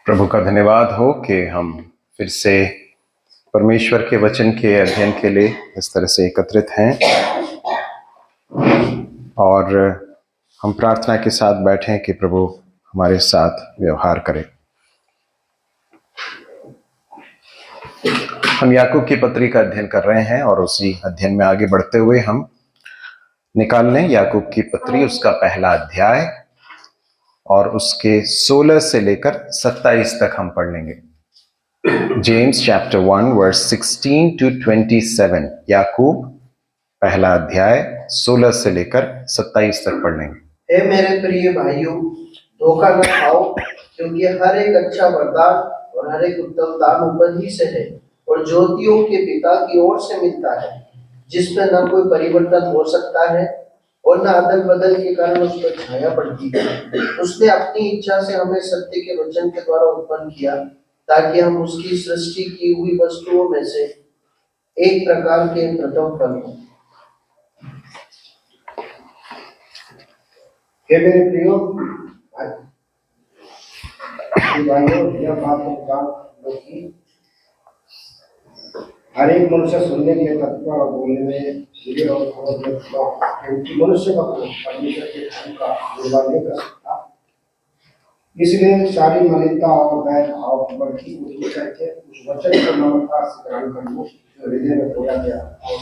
प्रभु का धन्यवाद हो कि हम फिर से परमेश्वर के वचन के अध्ययन के लिए इस तरह से एकत्रित हैं और हम प्रार्थना के साथ बैठे कि प्रभु हमारे साथ व्यवहार करें। हम याकूब की पत्री का अध्ययन कर रहे हैं और उसी अध्ययन में आगे बढ़ते हुए हम निकाल लें याकूब की पत्री उसका पहला अध्याय और उसके 16 से लेकर 27 तक हम पढ़ लेंगे। जेम्स चैप्टर 1 वर्स 16 to 27, याकूब पहला अध्याय 16 से लेकर 27 तक पढ़ लेंगे। हे मेरे प्रिय भाइयों, धोखा न खाओ, क्योंकि हर एक अच्छा वरदान और हर एक उत्तम दान ऊपर ही से है और ज्योतियों के पिता की ओर से मिलता है, जिसमें न कोई परिवर्तन हो सकता है और न अदल बदल के कारण उस पर छाया पड़ती है। उसने अपनी इच्छा से हमें सत्य के वचन के द्वारा उत्पन्न किया, ताकि हम उसकी सृष्टि की हुई वस्तुओं में से एक प्रकार के प्रथम फल हों। हे मेरे प्रियो भाइयों, यह बात कि हर एक मनुष्य सुनने के तत्पर और बोलने में धीरे और क्योंकि मनुष्य का परमेश्वर के धर्म का निर्वाह नहीं कर सकता। इसलिए सारी मलिनता और वैर भाव बढ़ती उठी करके उस वचन को नम्रता से ग्रहण कर लो जो हृदय में बोला गया और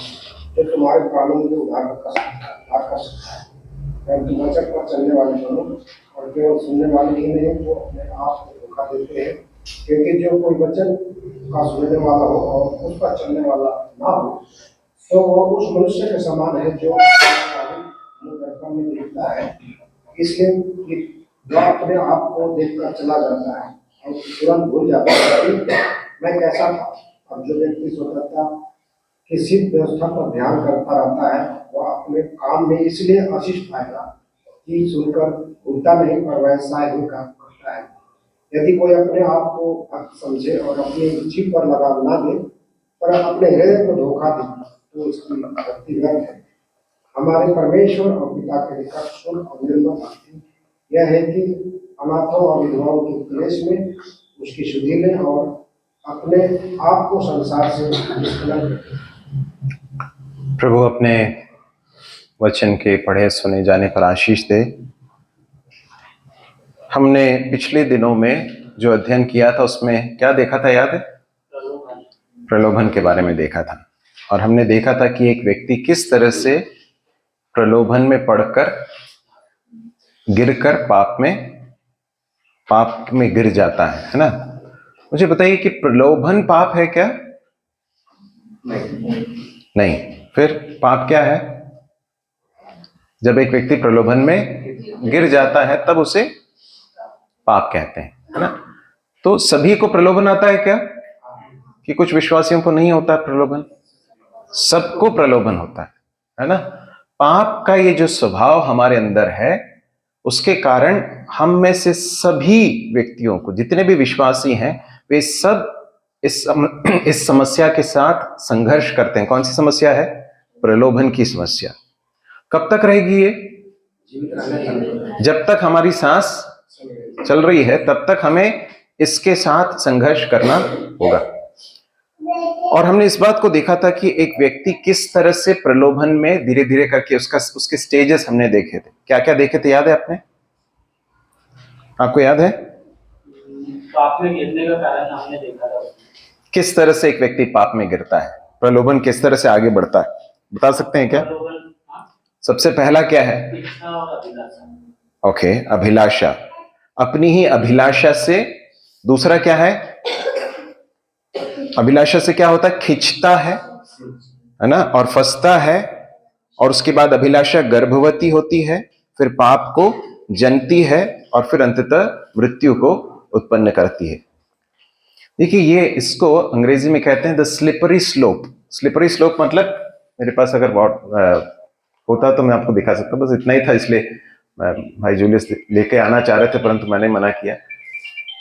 जो तुम्हारे प्राणों के उद्धार कर सकता है। परंतु वचन पर चलने वाले बनो और केवल सुनने वाले ही नहीं, वो अपने आप को धोखा देते हैं। क्योंकि जो कोई वचन का सुनने वाला हो और उस पर चलने वाला ना हो, तो वो उस मनुष्य के समान है जो दर्पण में देखता है, इसलिए जो अपने आप को देखकर चला जाता है और तुरंत भूल जाता है मैं कैसा था। और जो व्यक्ति स्वतंत्रता की सिद्ध व्यवस्था पर ध्यान करता रहता है, वह अपने काम में इसलिए आशीष पाएगा कि सुनकर भूलता नहीं, पर वैसा ही काम करता है। यदि कोई अपने आप को भक्त समझे और अपनी रुचि पर लगाम ना दे, पर अपने हृदय को धोखा दे, तो इसकी भक्ति व्यर्थ है। हमारे परमेश्वर और पिता के निकट शुद्ध और निर्मल भक्ति यह है कि अनाथों और विधवाओं के क्लेश में उसकी शुद्धि लें और अपने आप को संसार से निष्कलंक रखें। प्रभु अपने वचन के पढ़े सुने जाने पर आशीष दे। हमने पिछले दिनों में जो अध्ययन किया था उसमें क्या देखा था, याद है? प्रलोभन के बारे में देखा था और हमने देखा था कि एक व्यक्ति किस तरह से प्रलोभन में पड़कर गिरकर पाप में गिर जाता है ना। मुझे बताइए कि प्रलोभन पाप है क्या? नहीं। फिर पाप क्या है? जब एक व्यक्ति प्रलोभन में गिर जाता है तब उसे पाप कहते हैं, है ना। तो सभी को प्रलोभन आता है क्या? कि कुछ विश्वासियों को नहीं होता प्रलोभन? सबको प्रलोभन होता है ना। पाप का ये जो स्वभाव हमारे अंदर है, उसके कारण हम में से सभी व्यक्तियों को, जितने भी विश्वासी हैं, वे सब इस समस्या के साथ संघर्ष करते हैं। कौन सी समस्या है? प्रलोभन की समस्या। कब तक रहेगी ये? जब तक हमारी सांस चल रही है तब तक हमें इसके साथ संघर्ष करना होगा। और हमने इस बात को देखा था कि एक व्यक्ति किस तरह से प्रलोभन में धीरे धीरे करके उसके स्टेजेस हमने देखे थे। क्या क्या देखे थे, याद है आपने? आपको याद है? पाप में गिरने का कारण हमने देखा था। किस तरह से एक व्यक्ति पाप में गिरता है, प्रलोभन किस तरह से आगे बढ़ता है, बता सकते हैं क्या? सबसे पहला क्या है? ओके, अभिलाषा। अपनी ही अभिलाषा से। दूसरा क्या है? अभिलाषा से क्या होता है? खिंचता है ना, और फंसता है। और उसके बाद अभिलाषा गर्भवती होती है, फिर पाप को जनती है और फिर अंततः मृत्यु को उत्पन्न करती है। देखिए, ये इसको अंग्रेजी में कहते हैं the slippery slope. Slippery slope मतलब, मेरे पास अगर होता तो मैं आपको दिखा सकता, बस इतना ही था, इसलिए भाई जूलियस लेके आना चाह रहे थे परंतु मैंने मना किया।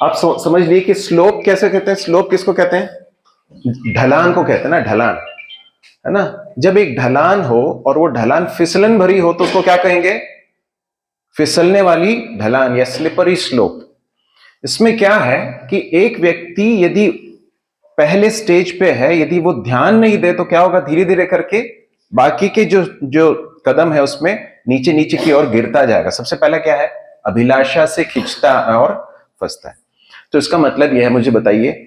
आप समझ लीजिए कि स्लोप कैसे कहते हैं? स्लोप किसको कहते हैं? ढलान को कहते हैं ना, ढलान, है ना। जब एक ढलान हो और वो ढलान फिसलन भरी हो तो उसको क्या कहेंगे? फिसलने वाली ढलान या स्लिपरी स्लोप। इसमें क्या है कि एक व्यक्ति यदि पहले स्टेज पे है, यदि वो ध्यान नहीं दे तो क्या होगा, धीरे धीरे करके बाकी के जो जो कदम है उसमें नीचे नीचे की ओर गिरता जाएगा। सबसे पहला क्या है, अभिलाषा से खींचता और फंसता है। तो इसका मतलब यह है, मुझे बताइए,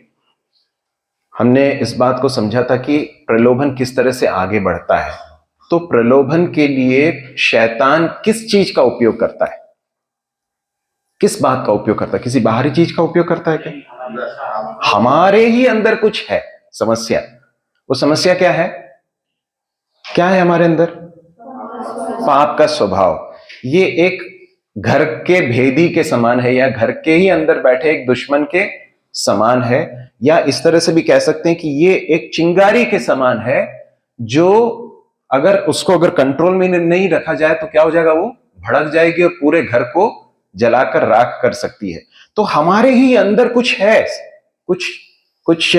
हमने इस बात को समझा था कि प्रलोभन किस तरह से आगे बढ़ता है। तो प्रलोभन के लिए शैतान किस चीज का उपयोग करता है, किस बात का उपयोग करता है? किसी बाहरी चीज का उपयोग करता है क्या? हमारे ही अंदर कुछ है समस्या। वो समस्या क्या है? क्या है हमारे अंदर? पाप का स्वभाव। ये एक घर के भेदी के समान है, या घर के ही अंदर बैठे एक दुश्मन के समान है, या इस तरह से भी कह सकते हैं कि ये एक चिंगारी के समान है, जो अगर कंट्रोल में नहीं रखा जाए तो क्या हो जाएगा, वो भड़क जाएगी और पूरे घर को जलाकर राख कर सकती है। तो हमारे ही अंदर कुछ है, कुछ कुछ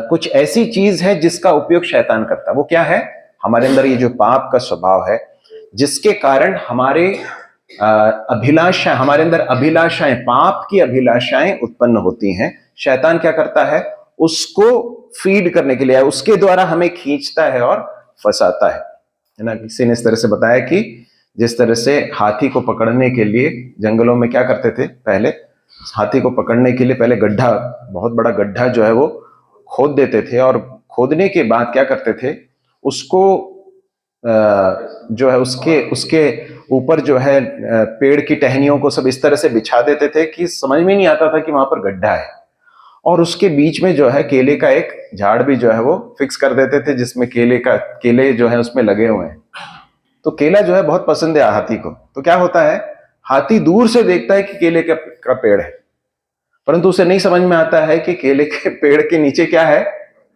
कुछ ऐसी चीज है जिसका उपयोग शैतान करता है। वो क्या है? हमारे अंदर ये जो पाप का स्वभाव है, जिसके कारण हमारे अभिलाषा, हमारे अंदर अभिलाषाएं, पाप की अभिलाषाएं उत्पन्न होती हैं। शैतान क्या करता है? उसको फीड करने के लिए, उसके द्वारा हमें खींचता है और फंसाता है ना। किसी ने इस तरह से बताया कि जिस तरह से हाथी को पकड़ने के लिए जंगलों में क्या करते थे, पहले हाथी को पकड़ने के लिए पहले गड्ढा, बहुत बड़ा गड्ढा जो है वो खोद देते थे, और खोदने के बाद क्या करते थे, उसको जो है उसके उसके ऊपर जो है पेड़ की टहनियों को सब इस तरह से बिछा देते थे कि समझ में नहीं आता था कि वहां पर गड्ढा है, और उसके बीच में जो है केले का एक झाड़ भी जो है वो फिक्स कर देते थे, जिसमें केले जो है उसमें लगे हुए हैं। तो केला जो है बहुत पसंद है हाथी को। तो क्या होता है, हाथी दूर से देखता है कि केले का पेड़ है, परंतु उसे नहीं समझ में आता है कि केले के पेड़ के नीचे क्या है,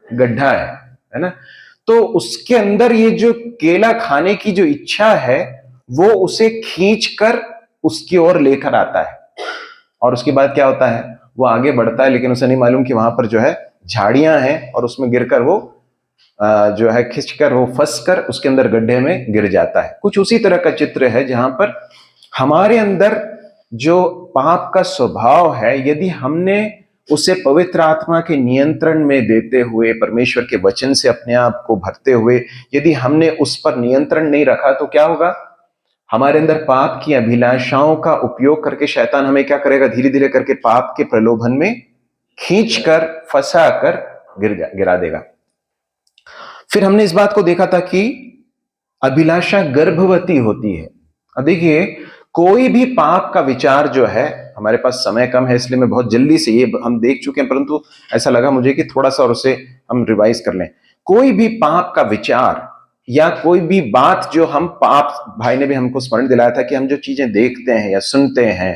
गड्ढा है ना। तो उसके अंदर ये जो केला खाने की जो इच्छा है, वो उसे खींचकर उसकी ओर लेकर आता है, और उसके बाद क्या होता है, वो आगे बढ़ता है, लेकिन उसे नहीं मालूम कि वहां पर जो है झाड़ियां हैं, और उसमें गिरकर वो जो है खिंचकर वो फंसकर उसके अंदर गड्ढे में गिर जाता है। कुछ उसी तरह का चित्र है जहां पर हमारे अंदर जो पाप का स्वभाव है, यदि हमने उसे पवित्र आत्मा के नियंत्रण में देते हुए, परमेश्वर के वचन से अपने आप को भरते हुए यदि हमने उस पर नियंत्रण नहीं रखा, तो क्या होगा, हमारे अंदर पाप की अभिलाषाओं का उपयोग करके शैतान हमें क्या करेगा, धीरे धीरे करके पाप के प्रलोभन में खींचकर फंसा कर गिरा देगा। फिर हमने इस बात को देखा था कि अभिलाषा गर्भवती होती है। अब देखिए, कोई भी पाप का विचार जो है, हमारे पास समय कम है इसलिए मैं बहुत जल्दी से, ये हम देख चुके हैं, परंतु ऐसा लगा मुझे कि थोड़ा सा और उसे हम रिवाइज कर लें। कोई भी पाप का विचार या कोई भी बात जो हम पाप, भाई ने भी हमको स्मरण दिलाया था कि हम जो चीजें देखते हैं या सुनते हैं,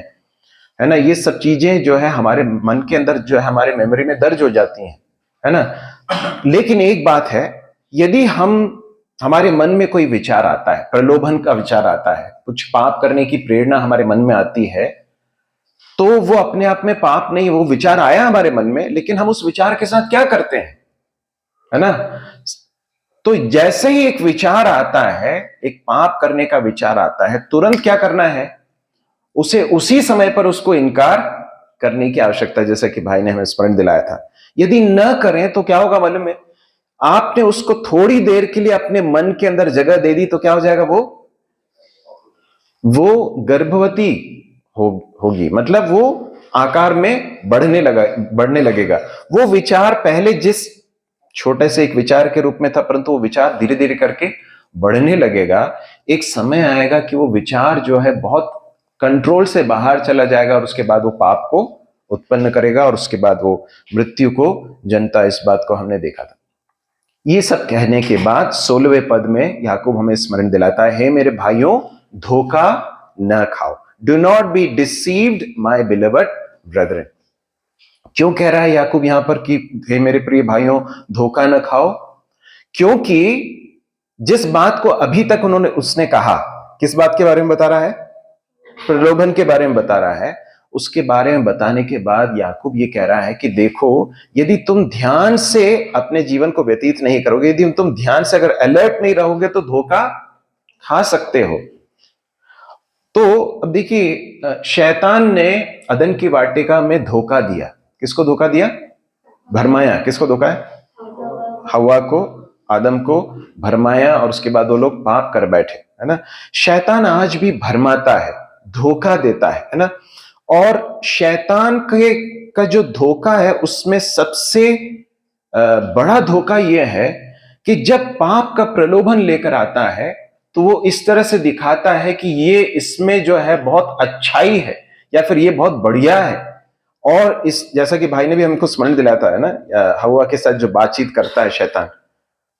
है ना, ये सब चीजें जो है हमारे मन के अंदर जो है हमारे मेमोरी में दर्ज हो जाती हैं, है ना। लेकिन एक बात है, यदि हमारे मन में कोई विचार आता है, प्रलोभन का विचार आता है, कुछ पाप करने की प्रेरणा हमारे मन में आती है, तो वो अपने आप में पाप नहीं, वो विचार आया हमारे मन में, लेकिन हम उस विचार के साथ क्या करते हैं, है ना। तो जैसे ही एक विचार आता है, एक पाप करने का विचार आता है, तुरंत क्या करना है, उसे उसी समय पर उसको इनकार करने की आवश्यकता है, जैसा कि भाई ने हमें स्मरण दिलाया था। यदि न करें तो क्या होगा मालूम है, आपने उसको थोड़ी देर के लिए अपने मन के अंदर जगह दे दी, तो क्या हो जाएगा, वो गर्भवती होगी, मतलब वो आकार में बढ़ने लगेगा। वो विचार पहले जिस छोटे से एक विचार के रूप में था, परंतु वो विचार धीरे धीरे करके बढ़ने लगेगा। एक समय आएगा कि वो विचार जो है बहुत कंट्रोल से बाहर चला जाएगा, और उसके बाद वो पाप को उत्पन्न करेगा, और उसके बाद वो मृत्यु को जनता, इस बात को हमने देखा था। ये सब कहने के बाद 16वें पद में याकूब हमें स्मरण दिलाता है, हे मेरे भाइयों, धोखा न खाओ, do not be deceived my beloved Brethren. क्यों कह रहा है याकूब यहां पर कि हे मेरे प्रिय भाइयों, धोखा न खाओ? क्योंकि जिस बात को अभी तक उसने कहा, किस बात के बारे में बता रहा है, प्रलोभन के बारे में बता रहा है। उसके बारे में बताने के बाद याकूब ये कह रहा है कि देखो, यदि तुम ध्यान से अपने जीवन को व्यतीत नहीं करोगे, यदि तुम ध्यान से अगर अलर्ट नहीं रहोगे, तो धोखा खा सकते हो। तो अब देखिए, शैतान ने अदन की वाटिका में धोखा दिया। किसको धोखा दिया? भरमाया। किसको धोखा है? हवा को, आदम को भरमाया, और उसके बाद वो लोग पाप कर बैठे, है ना। शैतान आज भी भरमाता है, धोखा देता है ना। और शैतान के का जो धोखा है उसमें सबसे बड़ा धोखा यह है कि जब पाप का प्रलोभन लेकर आता है तो वो इस तरह से दिखाता है कि ये इसमें जो है बहुत अच्छाई है, या फिर ये बहुत बढ़िया है। और इस, जैसा कि भाई ने भी हमको स्मरण दिलाता है ना, हवा के साथ जो बातचीत करता है शैतान,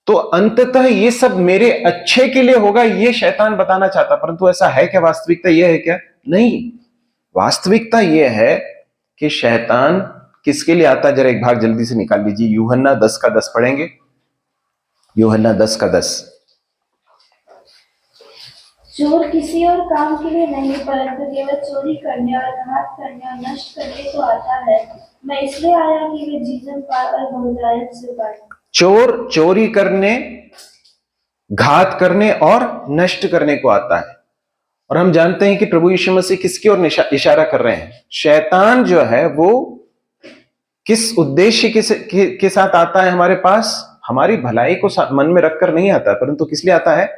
तो अंततः ये सब मेरे अच्छे के लिए होगा, ये शैतान बताना चाहता। परंतु ऐसा है क्या? वास्तविकता यह है क्या? नहीं। वास्तविकता यह है कि शैतान किसके लिए आता है? जरा एक भाग जल्दी से निकाल लीजिए, यूहन्ना 10:10 पढ़ेंगे। यूहन्ना 10:10। चोर किसी और काम के लिए नहीं, परंतु केवल चोरी करने और घात करने और नष्ट करने को आता है। मैं इसलिए आया कि वे जीवन पाए और बहुतायत से पाए। चोर चोरी करने, घात करने और नष्ट करने को आता है। और हम जानते हैं कि प्रभु यीशु मसीह किसकी ओर इशारा कर रहे हैं? शैतान जो है वो किस उद्देश्य के साथ आता है हमारे पास? हमारी भलाई को मन में रखकर नहीं आता, परंतु किस लिए आता है?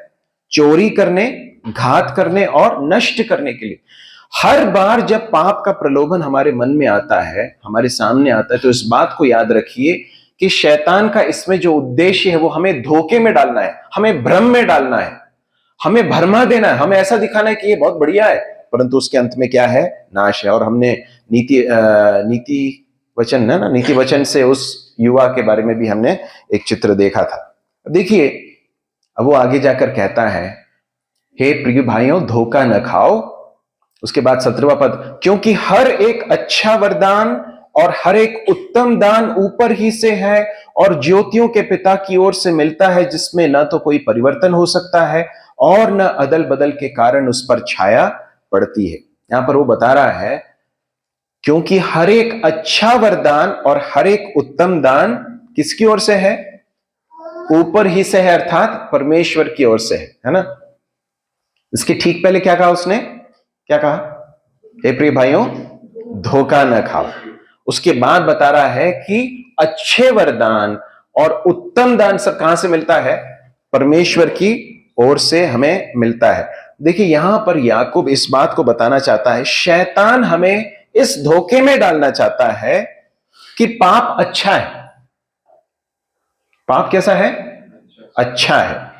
चोरी करने, घात करने और नष्ट करने के लिए। हर बार जब पाप का प्रलोभन हमारे मन में आता है, हमारे सामने आता है, तो इस बात को याद रखिए कि शैतान का इसमें जो उद्देश्य है वो हमें धोखे में डालना है, हमें भ्रम में डालना है, हमें भरमा देना है, हमें ऐसा दिखाना है कि ये बहुत बढ़िया है, परंतु उसके अंत में क्या है? नाश है। और हमने नीति वचन है ना, नीति वचन से उस युवा के बारे में भी हमने एक चित्र देखा था। देखिए, अब वो आगे जाकर कहता है, हे प्रिय भाइयों, धोखा न खाओ। उसके बाद 17वां पद, क्योंकि हर एक अच्छा वरदान और हर एक उत्तम दान ऊपर ही से है और ज्योतियों के पिता की ओर से मिलता है, जिसमें न तो कोई परिवर्तन हो सकता है और न अदल बदल के कारण उस पर छाया पड़ती है। यहां पर वो बता रहा है, क्योंकि हर एक अच्छा वरदान और हर एक उत्तम दान किसकी ओर से है? ऊपर ही से है, अर्थात परमेश्वर की ओर से है ना। इसके ठीक पहले क्या कहा उसने? क्या कहा? हे प्रिय भाइयों, धोखा न खाओ। उसके बाद बता रहा है कि अच्छे वरदान और उत्तम दान सब कहां से मिलता है? परमेश्वर की ओर से हमें मिलता है। देखिए, यहां पर याकूब इस बात को बताना चाहता है, शैतान हमें इस धोखे में डालना चाहता है कि पाप अच्छा है। पाप कैसा है? अच्छा है।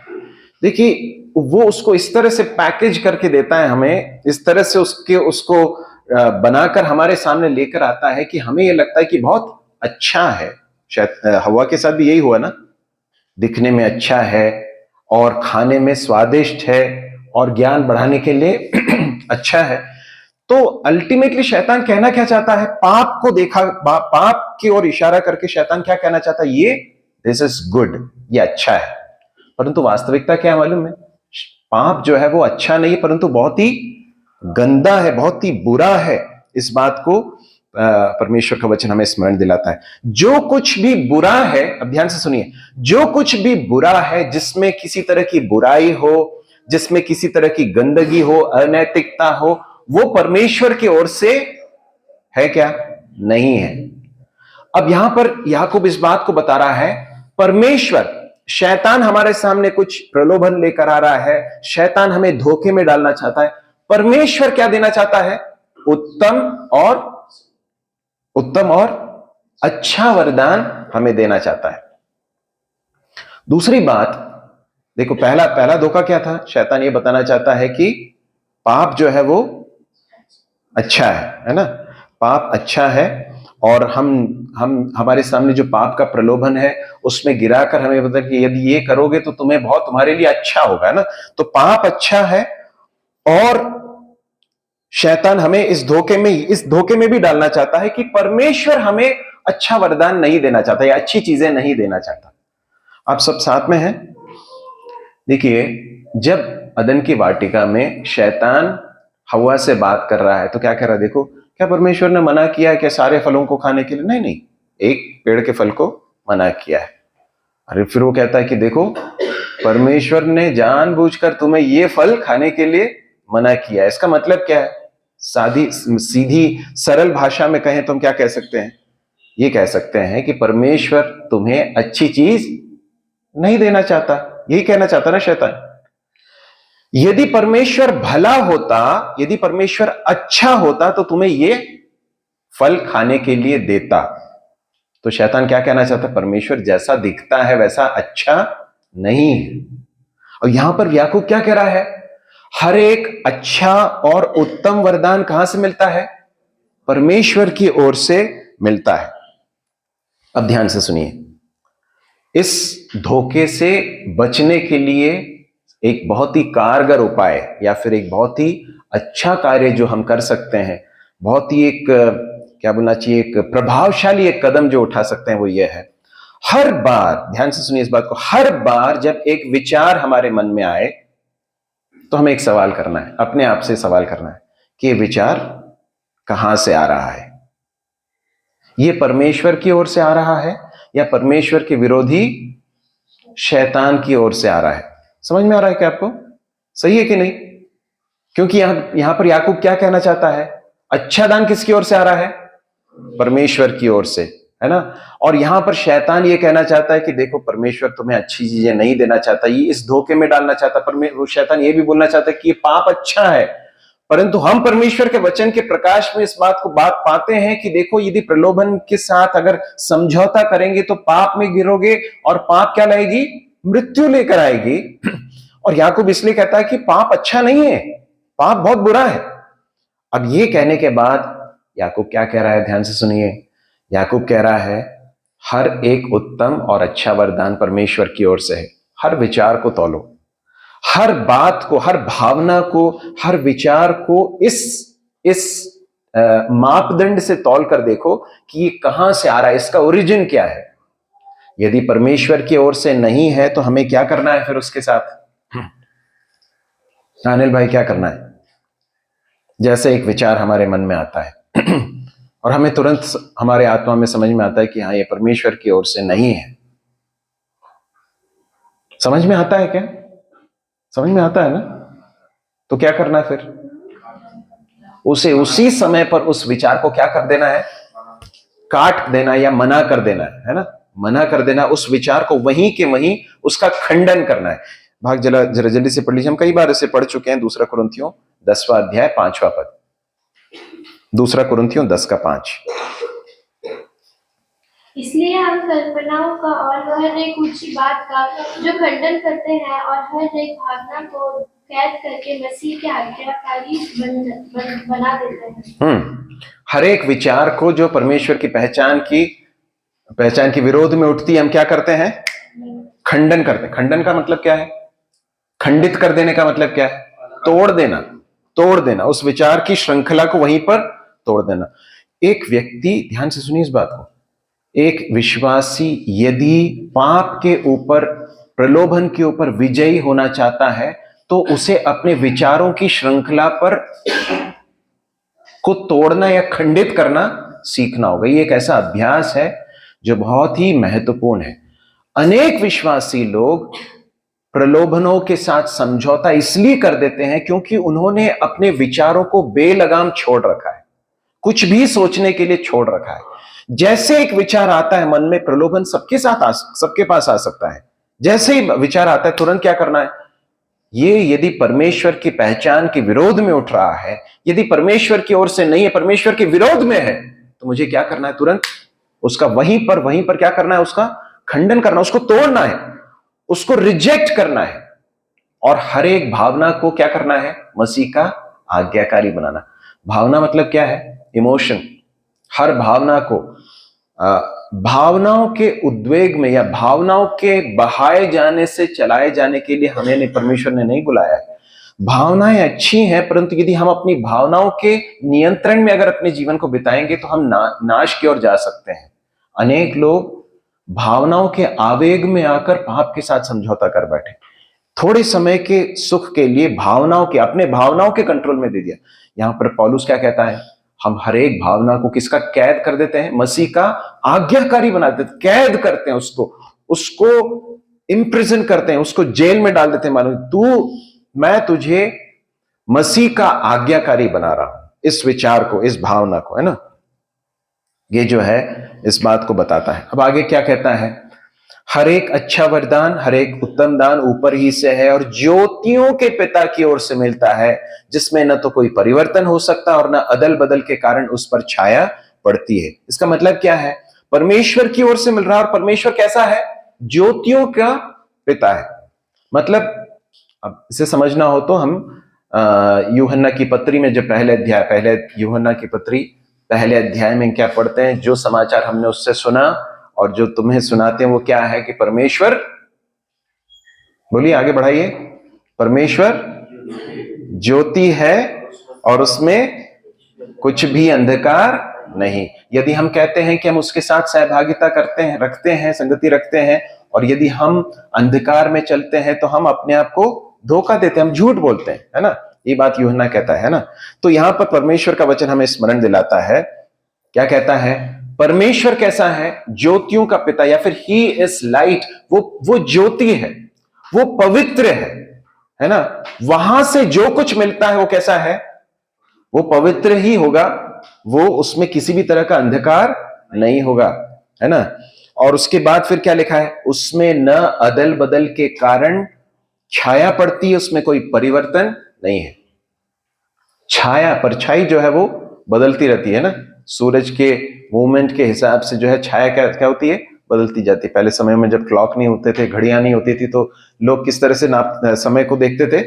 देखिए, वो उसको इस तरह से पैकेज करके देता है हमें, इस तरह से उसको बनाकर हमारे सामने लेकर आता है कि हमें यह लगता है कि बहुत अच्छा है। शायद हवा के साथ भी यही हुआ ना, दिखने में अच्छा है और खाने में स्वादिष्ट है और ज्ञान बढ़ाने के लिए अच्छा है। तो अल्टीमेटली शैतान कहना क्या चाहता है? पाप को देखा, पाप की ओर इशारा करके शैतान क्या कहना चाहता है? ये दिस इज गुड, ये अच्छा है। परंतु वास्तविकता क्या है मालूम है? पाप जो है वो अच्छा नहीं, परंतु बहुत ही गंदा है, बहुत ही बुरा है। इस बात को परमेश्वर का वचन हमें स्मरण दिलाता है। जो कुछ भी बुरा है, अब ध्यान से सुनिए, जो कुछ भी बुरा है, जिसमें किसी तरह की बुराई हो, जिसमें किसी तरह की गंदगी हो, अनैतिकता हो, वो परमेश्वर की ओर से है क्या? नहीं है। अब यहां पर याकूब इस बात को बता रहा है, परमेश्वर, शैतान हमारे सामने कुछ प्रलोभन लेकर आ रहा है, शैतान हमें धोखे में डालना चाहता है। परमेश्वर क्या देना चाहता है? उत्तम और अच्छा वरदान हमें देना चाहता है। दूसरी बात देखो, पहला धोखा क्या था? शैतान ये बताना चाहता है कि पाप जो है वो अच्छा है ना, पाप अच्छा है, और हम हमारे सामने जो पाप का प्रलोभन है उसमें गिराकर हमें बता कि यदि ये करोगे तो तुम्हारे लिए अच्छा होगा ना। तो पाप अच्छा है, और शैतान हमें इस धोखे में भी डालना चाहता है कि परमेश्वर हमें अच्छा वरदान नहीं देना चाहता या अच्छी चीजें नहीं देना चाहता। आप सब साथ में हैं? देखिए, जब अदन की वाटिका में शैतान हवा से बात कर रहा है तो क्या कह रहा है? देखो, क्या परमेश्वर ने मना किया है कि सारे फलों को खाने के लिए? नहीं, एक पेड़ के फल को मना किया है। अरे फिर वो कहता है कि देखो, परमेश्वर ने जानबूझकर तुम्हें ये फल खाने के लिए मना किया है। इसका मतलब क्या है? सीधी सरल भाषा में कहें तो हम क्या कह सकते हैं? ये कह सकते हैं कि परमेश्वर तुम्हें अच्छी चीज नहीं देना चाहता। यही कहना चाहता ना शैतान। यदि परमेश्वर भला होता, यदि परमेश्वर अच्छा होता तो तुम्हें ये फल खाने के लिए देता। तो शैतान क्या कहना चाहता है? परमेश्वर जैसा दिखता है वैसा अच्छा नहीं है। और यहां पर याकूब क्या कह रहा है? हर एक अच्छा और उत्तम वरदान कहां से मिलता है? परमेश्वर की ओर से मिलता है। अब ध्यान से सुनिए, इस धोखे से बचने के लिए एक बहुत ही कारगर उपाय या फिर एक बहुत ही अच्छा कार्य जो हम कर सकते हैं, बहुत ही एक क्या बोलना चाहिए, एक प्रभावशाली एक कदम जो उठा सकते हैं, वो ये है, हर बार, ध्यान से सुनिए इस बात को, हर बार जब एक विचार हमारे मन में आए तो हमें एक सवाल करना है, अपने आप से सवाल करना है कि ये विचार कहां से आ रहा है? ये परमेश्वर की ओर से आ रहा है या परमेश्वर के विरोधी शैतान की ओर से आ रहा है? समझ में आ रहा है क्या आपको? सही है कि नहीं? क्योंकि यहां पर याकूब क्या कहना चाहता है? अच्छा दान किसकी ओर से आ रहा है? परमेश्वर की ओर से, है ना? और यहां पर शैतान ये कहना चाहता है कि देखो, परमेश्वर तुम्हें अच्छी चीजें नहीं देना चाहता, ये इस धोखे में डालना चाहता। पर शैतान ये भी बोलना चाहता है कि ये पाप अच्छा है, परंतु हम परमेश्वर के वचन के प्रकाश में इस बात पाते हैं कि देखो, यदि प्रलोभन के साथ अगर समझौता करेंगे तो पाप में गिरोगे, और पाप क्या लाएगी? मृत्यु लेकर आएगी। और याकूब इसलिए कहता है कि पाप अच्छा नहीं है, पाप बहुत बुरा है। अब ये कहने के बाद याकूब क्या कह रहा है? ध्यान से सुनिए। याकूब कह रहा है, हर एक उत्तम और अच्छा वरदान परमेश्वर की ओर से है। हर विचार को तौलो, हर बात को, हर भावना को, हर विचार को इस मापदंड से तौल कर देखो कि ये कहां से आ रहा है, इसका ओरिजिन क्या है। यदि परमेश्वर की ओर से नहीं है तो हमें क्या करना है फिर उसके साथ? अनिल भाई, क्या करना है? जैसे एक विचार हमारे मन में आता है और हमें तुरंत हमारे आत्मा में समझ में आता है कि हाँ, ये परमेश्वर की ओर से नहीं है। समझ में आता है क्या? समझ में आता है ना? तो क्या करना है फिर? उसे उसी समय पर उस विचार को क्या कर देना है? काट देना या मना कर देना है ना? मना कर देना, उस विचार को वहीं के वहीं उसका खंडन करना है। भाग जरा जल्दी से पढ़ लीजिए, हम कई बार इसे पढ़ चुके हैं। 2 कुरिन्थियों 10वां अध्याय 5वां पद। 2 कुरिन्थियों 10:5। इसलिए हम कल्पनाओं का और हर एक ऊंची बात का जो खंडन करते हैं और हर एक भावना को कैद करके मसीह के आज्ञाकारी बना देते हैं। हर एक विचार को जो परमेश्वर की पहचान के विरोध में उठती है, हम क्या करते हैं? खंडन करते हैं। खंडन का मतलब क्या है? खंडित कर देने का मतलब क्या है? तोड़ देना, उस विचार की श्रृंखला को वहीं पर तोड़ देना। एक व्यक्ति, ध्यान से सुनिए इस बात को, एक विश्वासी यदि पाप के ऊपर, प्रलोभन के ऊपर विजयी होना चाहता है तो उसे अपने विचारों की श्रृंखला पर को तोड़ना या खंडित करना सीखना होगा। ये एक ऐसा अभ्यास है जो बहुत ही महत्वपूर्ण है। अनेक विश्वासी लोग प्रलोभनों के साथ समझौता इसलिए कर देते हैं क्योंकि उन्होंने अपने विचारों को बेलगाम छोड़ रखा है, कुछ भी सोचने के लिए छोड़ रखा है। जैसे एक विचार आता है मन में, प्रलोभन सबके पास आ सकता है। जैसे ही विचार आता है, तुरंत क्या करना है? ये यदि परमेश्वर की पहचान के विरोध में उठ रहा है, यदि परमेश्वर की ओर से नहीं है, परमेश्वर के विरोध में है, तो मुझे क्या करना है? तुरंत उसका वहीं पर क्या करना है? उसका खंडन करना, उसको तोड़ना है, उसको रिजेक्ट करना है। और हर एक भावना को क्या करना है? मसीह का आज्ञाकारी बनाना। भावना मतलब क्या है? इमोशन। हर भावना को भावनाओं के उद्वेग में या भावनाओं के बहाए जाने से चलाए जाने के लिए हमें परमेश्वर ने नहीं बुलाया है। भावनाएं अच्छी हैं, परंतु यदि हम अपनी भावनाओं के नियंत्रण में अगर अपने जीवन को बिताएंगे तो हम नाश की ओर जा सकते हैं। अनेक लोग भावनाओं के आवेग में आकर पाप के साथ समझौता कर बैठे, थोड़े समय के सुख के लिए अपने भावनाओं के कंट्रोल में दे दिया। यहां पर पौलुस क्या कहता है? हम हर एक भावना को किसका कैद कर देते हैं? मसीह का आज्ञाकारी बना देते, कैद करते हैं, उसको इम्प्रिजन करते हैं, उसको जेल में डाल देते हैं। मानो मैं तुझे मसीह का आज्ञाकारी बना रहा हूं। इस विचार को, इस भावना को, है ना, ये जो है इस बात को बताता है। अब आगे क्या कहता है, हर एक अच्छा वरदान, हर एक उत्तम दान ऊपर ही से है और ज्योतियों के पिता की ओर से मिलता है, जिसमें न तो कोई परिवर्तन हो सकता और न अदल बदल के कारण उस पर छाया पड़ती है। इसका मतलब क्या है, परमेश्वर की ओर से मिल रहा है। और परमेश्वर कैसा है, ज्योतियों का पिता है। मतलब अब इसे समझना हो तो हम यूहन्ना की पत्री में, जब पहले यूहन्ना की पत्री पहले अध्याय में क्या पढ़ते हैं, जो समाचार हमने उससे सुना और जो तुम्हें सुनाते हैं वो क्या है कि परमेश्वर, बोलिए आगे बढ़ाइए, परमेश्वर ज्योति है और उसमें कुछ भी अंधकार नहीं। यदि हम कहते हैं कि हम उसके साथ सहभागिता करते हैं, रखते हैं, संगति रखते हैं, और यदि हम अंधकार में चलते हैं तो हम अपने आप को धोखा देते हैं, हम झूठ बोलते हैं, है ना। ये बात यूहन्ना कहता है ना। तो यहां पर परमेश्वर का वचन हमें स्मरण दिलाता है, क्या कहता है, परमेश्वर कैसा है, ज्योतियों का पिता, या फिर ही इज लाइट। वो ज्योति है, वो पवित्र है ना। वहां से जो कुछ मिलता है वो कैसा है, वो पवित्र ही होगा, वो उसमें किसी भी तरह का अंधकार नहीं होगा, है ना। और उसके बाद फिर क्या लिखा है, उसमें न अदल बदल के कारण छाया पड़ती है, उसमें कोई परिवर्तन नहीं है। छाया, परछाई जो है वो बदलती रहती है ना, सूरज के मूवमेंट के हिसाब से जो है छाया क्या होती है, बदलती जाती है। पहले समय में जब क्लॉक नहीं होते थे, घड़ियां नहीं होती थी, तो लोग किस तरह से समय को देखते थे,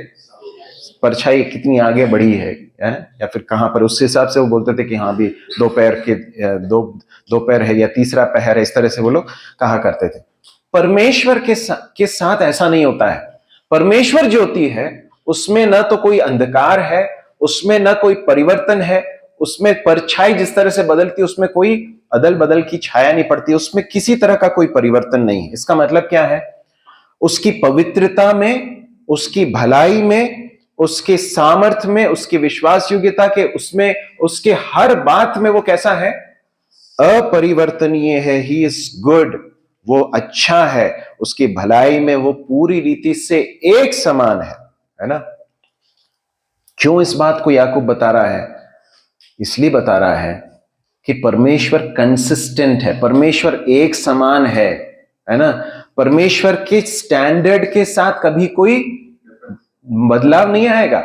परछाई कितनी आगे बढ़ी है, या फिर कहां पर, उस हिसाब से वो बोलते थे कि हाँ भी दोपहर है या तीसरा पहर है, इस तरह से वो लोग कहा करते थे। परमेश्वर के साथ ऐसा नहीं होता है। परमेश्वर ज्योति है, उसमें न तो कोई अंधकार है, उसमें न कोई परिवर्तन है, उसमें परछाई जिस तरह से बदलती है उसमें कोई अदल बदल की छाया नहीं पड़ती, उसमें किसी तरह का कोई परिवर्तन नहीं है। इसका मतलब क्या है, उसकी पवित्रता में, उसकी भलाई में, उसके सामर्थ्य में, उसकी विश्वास योग्यता के, उसमें, उसके हर बात में वो कैसा है, अपरिवर्तनीय है। ही इज गुड, वो अच्छा है, उसकी भलाई में वो पूरी रीति से एक समान है ना। क्यों इस बात को याकूब बता रहा है, इसलिए बता रहा है कि परमेश्वर कंसिस्टेंट है, परमेश्वर एक समान है ना। परमेश्वर के स्टैंडर्ड के साथ कभी कोई बदलाव नहीं आएगा।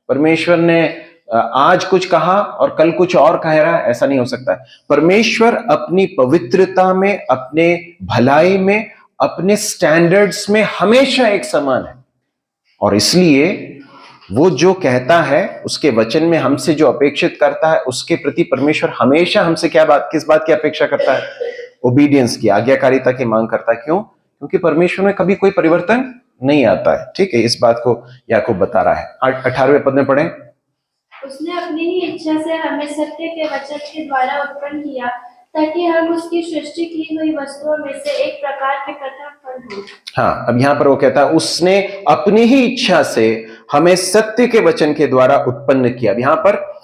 परमेश्वर ने आज कुछ कहा और कल कुछ और कह रहा है, ऐसा नहीं हो सकता है। परमेश्वर अपनी पवित्रता में, अपने भलाई में, अपने स्टैंडर्ड्स में हमेशा एक समान है। और इसलिए वो जो कहता है, उसके वचन में हमसे जो अपेक्षित करता है, उसके प्रति परमेश्वर हमेशा हमसे किस बात की अपेक्षा करता है, ओबीडियंस की, आज्ञाकारिता की मांग करता है। क्यों? क्योंकि परमेश्वर में कभी कोई परिवर्तन नहीं आता है। ठीक है, इस बात को याकूब बता रहा है। 18वें पद में पढ़ें, उसने अपनी ही इच्छा से हमें सत्य के वचन के द्वारा उत्पन्न किया, ताकि हम उसकी सृष्टि की हुई वस्तुओं में से एक प्रकार के प्रथम फल हों। हाँ, अब यहां पर वो कहता है उसने अपनी ही इच्छा से हमें सत्य के वचन के द्वारा उत्पन्न किया। यहां पर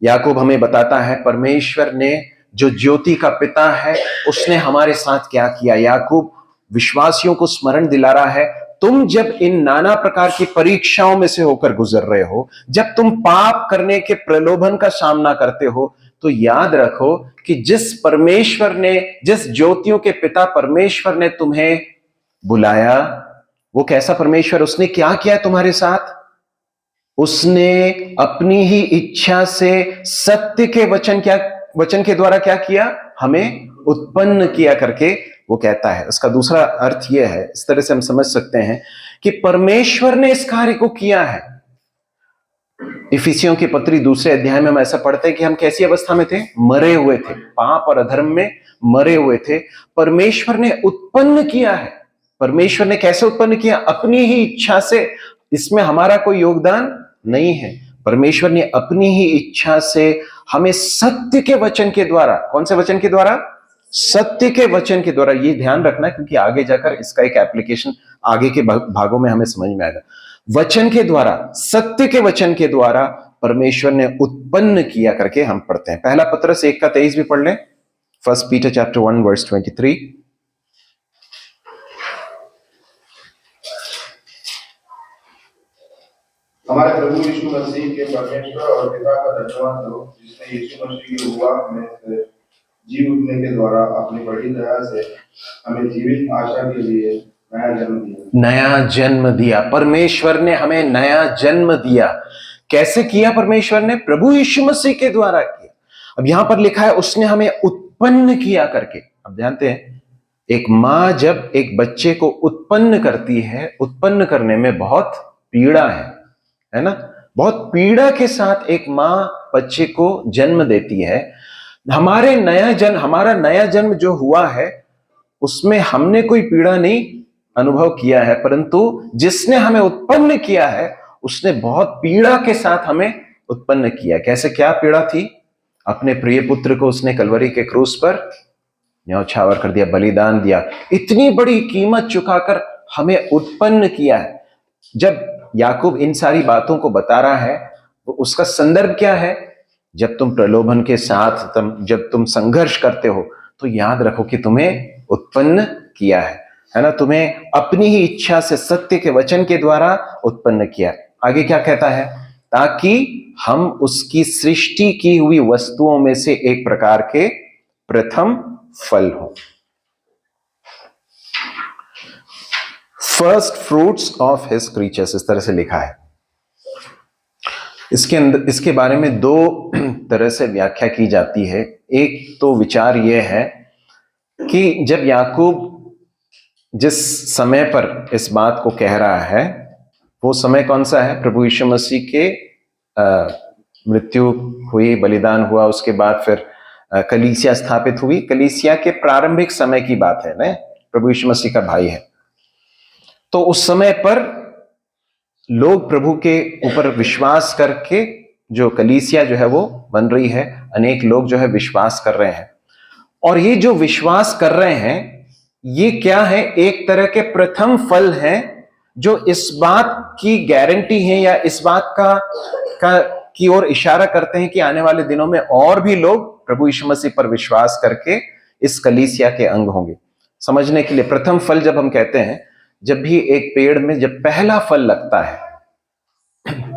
याकूब हमें बताता है परमेश्वर ने, जो ज्योति का पिता है, उसने हमारे साथ क्या किया। याकूब विश्वासियों को स्मरण दिला रहा है, तुम जब इन नाना प्रकार की परीक्षाओं में से होकर गुजर रहे हो, जब तुम पाप करने के प्रलोभन का सामना करते हो, तो याद रखो कि जिस परमेश्वर ने, जिस ज्योतियों के पिता परमेश्वर ने तुम्हें बुलाया, वो कैसा परमेश्वर, उसने क्या किया तुम्हारे साथ, उसने अपनी ही इच्छा से सत्य के वचन के द्वारा क्या किया, हमें उत्पन्न किया करके वो कहता है। इसका दूसरा अर्थ यह है, इस तरह से हम समझ सकते हैं कि परमेश्वर ने इस कार्य को किया है। इफिसियों की पत्री 2 अध्याय में हम ऐसा पढ़ते हैं कि हम कैसी अवस्था में थे, मरे हुए थे, पाप और अधर्म में मरे हुए थे। परमेश्वर ने उत्पन्न किया है। परमेश्वर ने कैसे उत्पन्न किया, अपनी ही इच्छा से, इसमें हमारा कोई योगदान नहीं है। परमेश्वर ने अपनी ही इच्छा से हमें सत्य के वचन के द्वारा, कौन से वचन के द्वारा, सत्य के वचन के द्वारा, ये ध्यान रखना क्योंकि आगे जाकर इसका एक एप्लीकेशन आगे के भागों में हमें समझ में आएगा। वचन के द्वारा, सत्य के वचन के द्वारा परमेश्वर ने उत्पन्न किया करके हम पढ़ते हैं। पहला पत्रस 1:23 भी पढ़ लें, 1 Peter chapter 1 verse 23। हमारे प्रभु यीशु मसीह के परमेश्वर और पिता का धन्यवाद हो, जिसने यीशु मसीह की रुआत में से जी उठने के द्वारा अपनी बड़ी दया से हमें जीवित आशा के लिए नया जन्म दिया। नया जन्म दिया। परमेश्वर ने हमें नया जन्म दिया। कैसे किया परमेश्वर ने? प्रभु यीशु मसीह के द्वारा किया। अब यहां पर लिखा है उसने हमें उत्पन्न किया करके। अब जानते हैं एक मां जब एक बच्चे को उत्पन्न करती है, उत्पन्न करने में बहुत पीड़ा है ना? बहुत पीड़ा के साथ एक मां बच्चे को जन्म देती है। हमारा नया जन्म जो हुआ है उसमें हमने कोई पीड़ा नहीं अनुभव किया है, परंतु जिसने हमें उत्पन्न किया है उसने बहुत पीड़ा के साथ हमें उत्पन्न किया। कैसे, क्या पीड़ा थी? अपने प्रिय पुत्र को उसने कलवरी के क्रूस पर न्यौछावर कर दिया, बलिदान दिया। इतनी बड़ी कीमत चुकाकर हमें उत्पन्न किया है। जब याकूब इन सारी बातों को बता रहा है तो उसका संदर्भ क्या है? जब तुम प्रलोभन के साथ जब तुम संघर्ष करते हो तो याद रखो कि तुम्हें उत्पन्न किया है ना? तुम्हें अपनी ही इच्छा से सत्य के वचन के द्वारा उत्पन्न किया। आगे क्या कहता है? ताकि हम उसकी सृष्टि की हुई वस्तुओं में से एक प्रकार के प्रथम फल हो। First fruits of his creatures, इस तरह से लिखा है। इसके बारे में दो तरह से व्याख्या की जाती है। एक तो विचार यह है कि जब याकूब जिस समय पर इस बात को कह रहा है वो समय कौन सा है? प्रभु यीशु मसीह के मृत्यु हुई, बलिदान हुआ, उसके बाद फिर कलीसिया स्थापित हुई। कलीसिया के प्रारंभिक समय की बात है ना? प्रभु यीशु मसीह का भाई है। तो उस समय पर लोग प्रभु के ऊपर विश्वास करके जो कलीसिया जो है वो बन रही है, अनेक लोग जो है विश्वास कर रहे हैं। और ये जो विश्वास कर रहे हैं ये क्या है? एक तरह के प्रथम फल हैं जो इस बात की गारंटी है या इस बात की ओर इशारा करते हैं कि आने वाले दिनों में और भी लोग प्रभु यीशु मसीह पर विश्वास करके इस कलीसिया के अंग होंगे। समझने के लिए, प्रथम फल जब हम कहते हैं, जब भी एक पेड़ में जब पहला फल लगता है,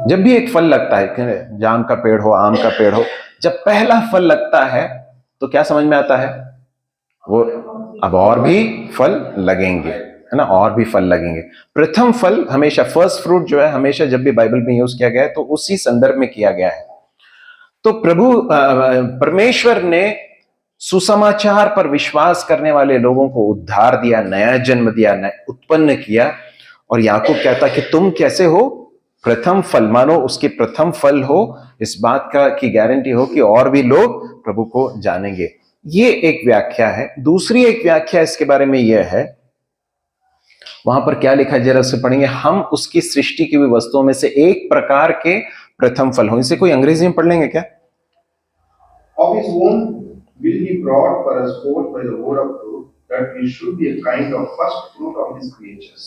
जब भी एक फल लगता है, जाम का पेड़ हो, आम का पेड़ हो, जब पहला फल लगता है तो क्या समझ में आता है? वो अब और भी फल लगेंगे, है ना? और भी फल लगेंगे। प्रथम फल हमेशा, फर्स्ट फ्रूट जो है हमेशा जब भी बाइबल में यूज किया गया है तो उसी संदर्भ में किया गया है। तो परमेश्वर ने सुसमाचार पर विश्वास करने वाले लोगों को उद्धार दिया, नया जन्म दिया, उत्पन्न किया। और याकूब कहता कि तुम कैसे हो? प्रथम फल, मानो उसके प्रथम फल हो, इस बात का की गारंटी हो कि और भी लोग प्रभु को जानेंगे। ये एक व्याख्या है। दूसरी एक व्याख्या इसके बारे में यह है, वहां पर क्या लिखा है जरा से पढ़ेंगे। हम उसकी सृष्टि की हुई वस्तुओं में से एक प्रकार के प्रथम फल हो। इसे कोई अंग्रेजी में पढ़ लेंगे क्या? Of his own will he brought for us forth by the word of truth, that we should be a kind of first fruit of his creatures.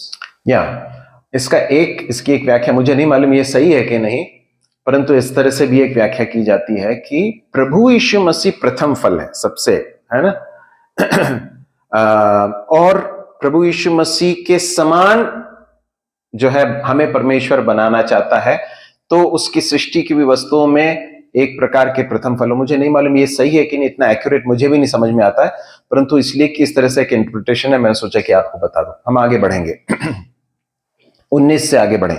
इसकी एक व्याख्या मुझे नहीं मालूम ये सही है कि नहीं, परंतु इस तरह से भी एक व्याख्या की जाती है कि प्रभु यीशु मसीह प्रथम फल है सबसे, है ना? और प्रभु यीशु मसीह के समान जो है हमें परमेश्वर बनाना चाहता है, तो उसकी सृष्टि की भी वस्तुओं में एक प्रकार के प्रथम फल हो। मुझे नहीं मालूम ये सही है कि नहीं, इतना एक्यूरेट मुझे भी नहीं समझ में आता है, परंतु इसलिए कि इस तरह से एक इंटरप्रिटेशन है, मैंने सोचा कि आपको बता दूं। हम आगे बढ़ेंगे 19 से आगे बढ़ें।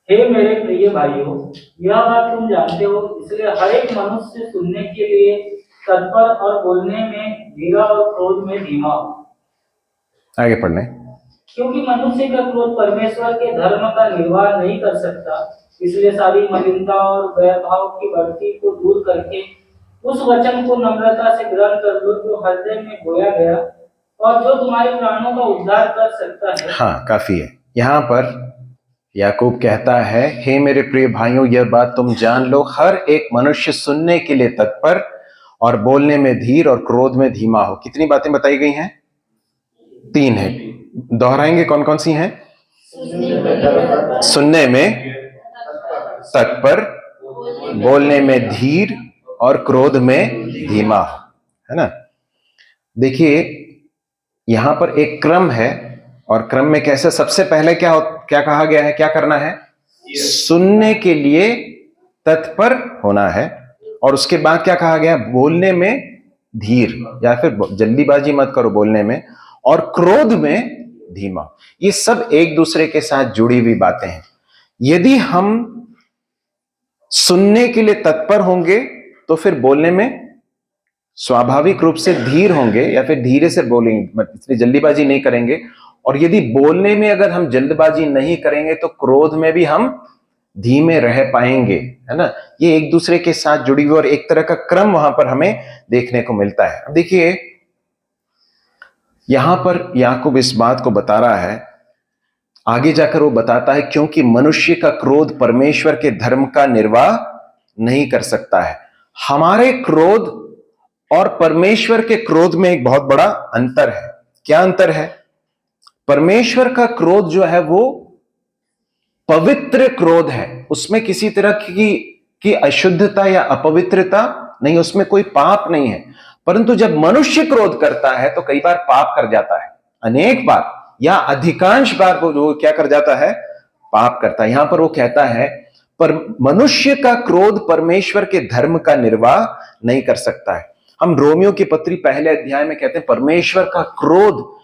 हे मेरे प्रिय भाइयों, यह बात तुम जानते हो, इसलिए हर एक मनुष्य सुनने के लिए तत्पर और बोलने में धीरा और क्रोध में धीमा हो। आगे पढ़ने। क्योंकि मनुष्य का क्रोध परमेश्वर के धर्म का निर्वाह नहीं कर सकता, इसलिए सारी मलिनता और वैरभाव की बढ़ती को दूर करके उस वचन को नम्रता से ग्रहण कर लो जो हृदय में बोया गया और जो तुम्हारे प्राणों का उद्धार कर सकता है। हाँ, काफी है। यहाँ पर याकूब कहता है, हे मेरे प्रिय भाइयों, यह बात तुम जान लो, हर एक मनुष्य सुनने के लिए तत्पर और बोलने में धीर और क्रोध में धीमा हो। कितनी बातें बताई गई हैं? 3 है। दोहराएंगे, कौन कौन सी हैं? सुनने में तत्पर, बोलने में धीर और क्रोध में धीमा हो, है ना? देखिए यहां पर एक क्रम है और क्रम में कैसे? सबसे पहले क्या कहा गया है, क्या करना है? सुनने के लिए तत्पर होना है। और उसके बाद क्या कहा गया? बोलने में धीर, या फिर जल्दीबाजी मत करो बोलने में, और क्रोध में धीमा। ये सब एक दूसरे के साथ जुड़ी हुई बातें हैं। यदि हम सुनने के लिए तत्पर होंगे तो फिर बोलने में स्वाभाविक रूप से धीर होंगे, या फिर धीरे से बोलेंगे, इतनी जल्दीबाजी नहीं करेंगे। और यदि बोलने में अगर हम जल्दबाजी नहीं करेंगे तो क्रोध में भी हम धीमे रह पाएंगे, है ना। ये एक दूसरे के साथ जुड़ी हुई और एक तरह का क्रम वहां पर हमें देखने को मिलता है। अब देखिए, यहां पर याकूब इस बात को बता रहा है, आगे जाकर वो बताता है, क्योंकि मनुष्य का क्रोध परमेश्वर के धर्म का निर्वाह नहीं कर सकता है। हमारे क्रोध और परमेश्वर के क्रोध में एक बहुत बड़ा अंतर है। क्या अंतर है? परमेश्वर का क्रोध जो है वो पवित्र क्रोध है, उसमें किसी तरह की अशुद्धता या अपवित्रता नहीं, उसमें कोई पाप नहीं है। परंतु जब मनुष्य क्रोध करता है तो कई बार पाप कर जाता है, अनेक बार या अधिकांश बार वो क्या कर जाता है? पाप करता है। यहां पर वो कहता है, पर मनुष्य का क्रोध परमेश्वर के धर्म का निर्वाह नहीं कर सकता है। हम रोमियो की पत्री पहले अध्याय में कहते हैं, परमेश्वर का क्रोध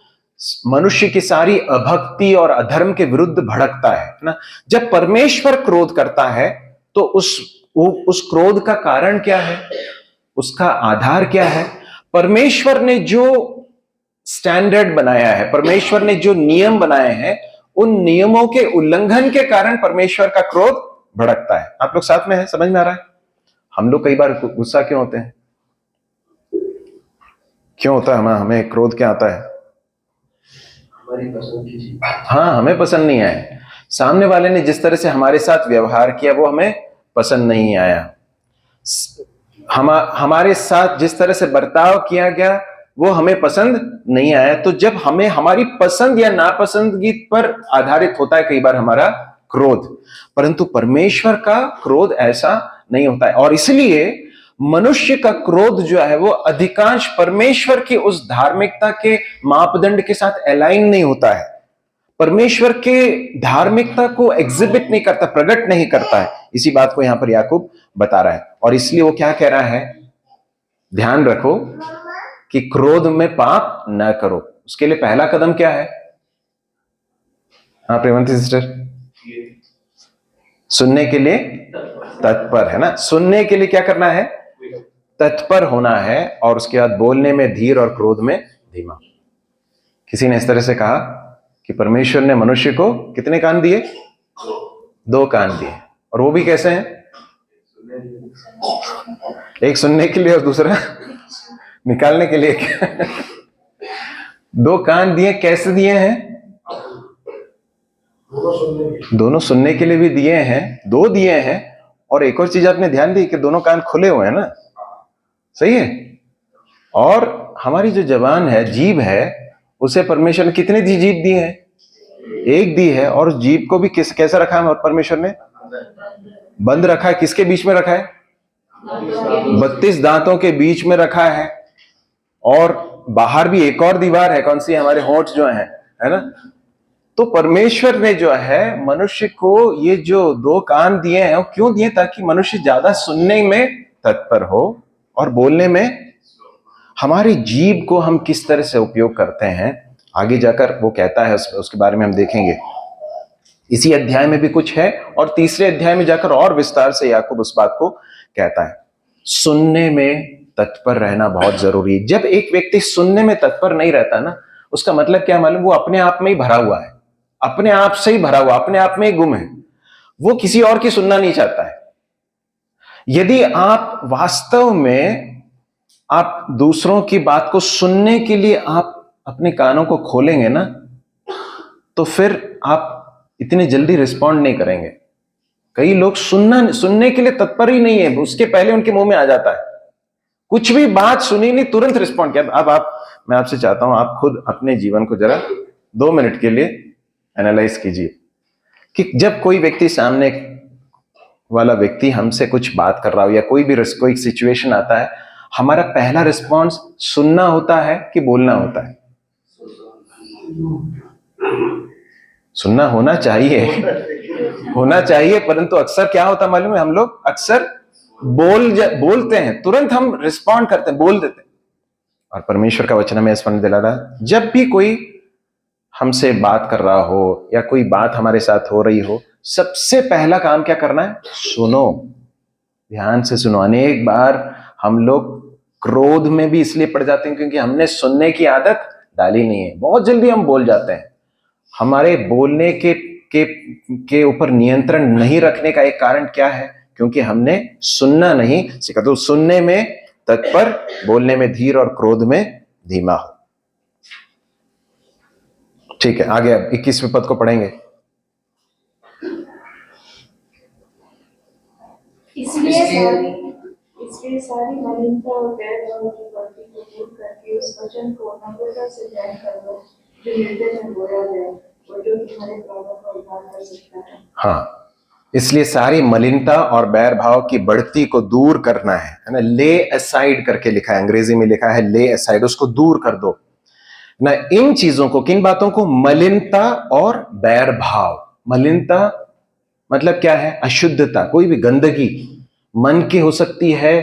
मनुष्य की सारी अभक्ति और अधर्म के विरुद्ध भड़कता है ना। जब परमेश्वर क्रोध करता है तो उस क्रोध का कारण क्या है, उसका आधार क्या है? परमेश्वर ने जो स्टैंडर्ड बनाया है, परमेश्वर ने जो नियम बनाए हैं, उन नियमों के उल्लंघन के कारण परमेश्वर का क्रोध भड़कता है। आप लोग साथ में हैं? समझ में आ रहा है? हम लोग कई बार गुस्सा क्यों होते हैं? क्यों होता है हमें क्रोध? क्या आता है? हमारी पसंद की चीज, हाँ, हमें पसंद नहीं आया। सामने वाले ने जिस तरह से हमारे साथ व्यवहार किया वो हमें पसंद नहीं आया। हमारे साथ जिस तरह से बर्ताव किया गया वो हमें पसंद नहीं आया। तो जब हमें हमारी पसंद या नापसंदगी पर आधारित होता है कई बार हमारा क्रोध, परंतु परमेश्वर का क्रोध ऐसा नहीं होता है। और इसलिए मनुष्य का क्रोध जो है वो अधिकांश परमेश्वर की उस धार्मिकता के मापदंड के साथ अलाइन नहीं होता है, परमेश्वर के धार्मिकता को एग्जिबिट नहीं करता, प्रकट नहीं करता है। इसी बात को यहां पर याकूब बता रहा है। और इसलिए वो क्या कह रहा है? ध्यान रखो कि क्रोध में पाप न करो। उसके लिए पहला कदम क्या है? हाँ प्रेमंती सिस्टर, सुनने के लिए तत्पर, है ना। सुनने के लिए क्या करना है? तत्पर होना है। और उसके बाद बोलने में धीर और क्रोध में धीमा। किसी ने इस तरह से कहा कि परमेश्वर ने मनुष्य को कितने कान दिए? 2 कान दिए। और वो भी कैसे हैं? एक सुनने के लिए और दूसरा निकालने के लिए। 2 कान दिए। कैसे दिए हैं? दोनों सुनने के लिए भी दिए हैं, 2 दिए हैं। और एक और चीज आपने ध्यान दी कि दोनों कान खुले हुए हैं ना, सही है। और हमारी जो जबान है, जीभ है, उसे परमेश्वर ने कितनी जीभ दी है? 1 दी है। और जीभ को भी कैसा रखा है परमेश्वर ने? बंद रखा है। किसके बीच में रखा है? 32 दांतों के बीच में रखा है। और बाहर भी एक और दीवार है, कौन सी? हमारे होंठ जो है ना। तो परमेश्वर ने जो है मनुष्य को ये जो 2 कान दिए हैं, वो क्यों दिए? ताकि मनुष्य ज्यादा सुनने में तत्पर हो और बोलने में। हमारी जीभ को हम किस तरह से उपयोग करते हैं, आगे जाकर वो कहता है, उसके बारे में हम देखेंगे। इसी अध्याय में भी कुछ है और तीसरे अध्याय में जाकर और विस्तार से याकूब उस बात को कहता है। सुनने में तत्पर रहना बहुत जरूरी है। जब एक व्यक्ति सुनने में तत्पर नहीं रहता ना, उसका मतलब क्या मालूम? वो अपने आप में ही भरा हुआ है, अपने आप से ही भरा हुआ, अपने आप में ही गुम है। वो किसी और की सुनना नहीं चाहता है। यदि आप वास्तव में आप दूसरों की बात को सुनने के लिए आप अपने कानों को खोलेंगे ना, तो फिर आप इतनी जल्दी रिस्पॉन्ड नहीं करेंगे। कई लोग सुनने के लिए तत्पर ही नहीं है, उसके पहले उनके मुंह में आ जाता है। कुछ भी बात सुनी नहीं, तुरंत रिस्पॉन्ड किया। अब मैं आपसे चाहता हूं, आप खुद अपने जीवन को जरा 2 मिनट के लिए एनालाइज कीजिए कि जब कोई व्यक्ति, सामने वाला व्यक्ति हमसे कुछ बात कर रहा हो या कोई सिचुएशन आता है, हमारा पहला रिस्पॉन्स सुनना होता है कि बोलना होता है? सुनना होना चाहिए, परंतु अक्सर क्या होता मालूम है, हम लोग अक्सर बोलते हैं, तुरंत हम रिस्पॉन्ड करते हैं, बोल देते हैं। और परमेश्वर का वचन हमें स्मरण दिला रहा है, जब भी कोई हमसे बात कर रहा हो या कोई बात हमारे साथ हो रही हो, सबसे पहला काम क्या करना है? सुनो, ध्यान से सुनो। अनेक बार हम लोग क्रोध में भी इसलिए पड़ जाते हैं क्योंकि हमने सुनने की आदत डाली नहीं है। बहुत जल्दी हम बोल जाते हैं। हमारे बोलने के ऊपर नियंत्रण नहीं रखने का एक कारण क्या है? क्योंकि हमने सुनना नहीं सीखा। तो सुनने में तत्पर, बोलने में धीर और क्रोध में धीमा हो। ठीक है, आगे अब 21वें पद को पढ़ेंगे। इसलिए सारी मलिनता और भेदभाव की बढ़ती को दूर करके उस वचन को नम्रता से ग्रहण कर लो जो हृदय में बोया गया और जो तुम्हारे प्राणों का उद्धार कर सकता है। हाँ, इसलिए सारी मलिनता और बैर भाव की बढ़ती को दूर करना है ना। ले असाइड करके लिखा है, अंग्रेजी में लिखा है ले असाइड, उसको दूर कर दो ना। इन चीजों को, किन बातों को? मलिनता और बैर भाव। मलिनता मतलब क्या है? अशुद्धता, कोई भी गंदगी मन की हो सकती है,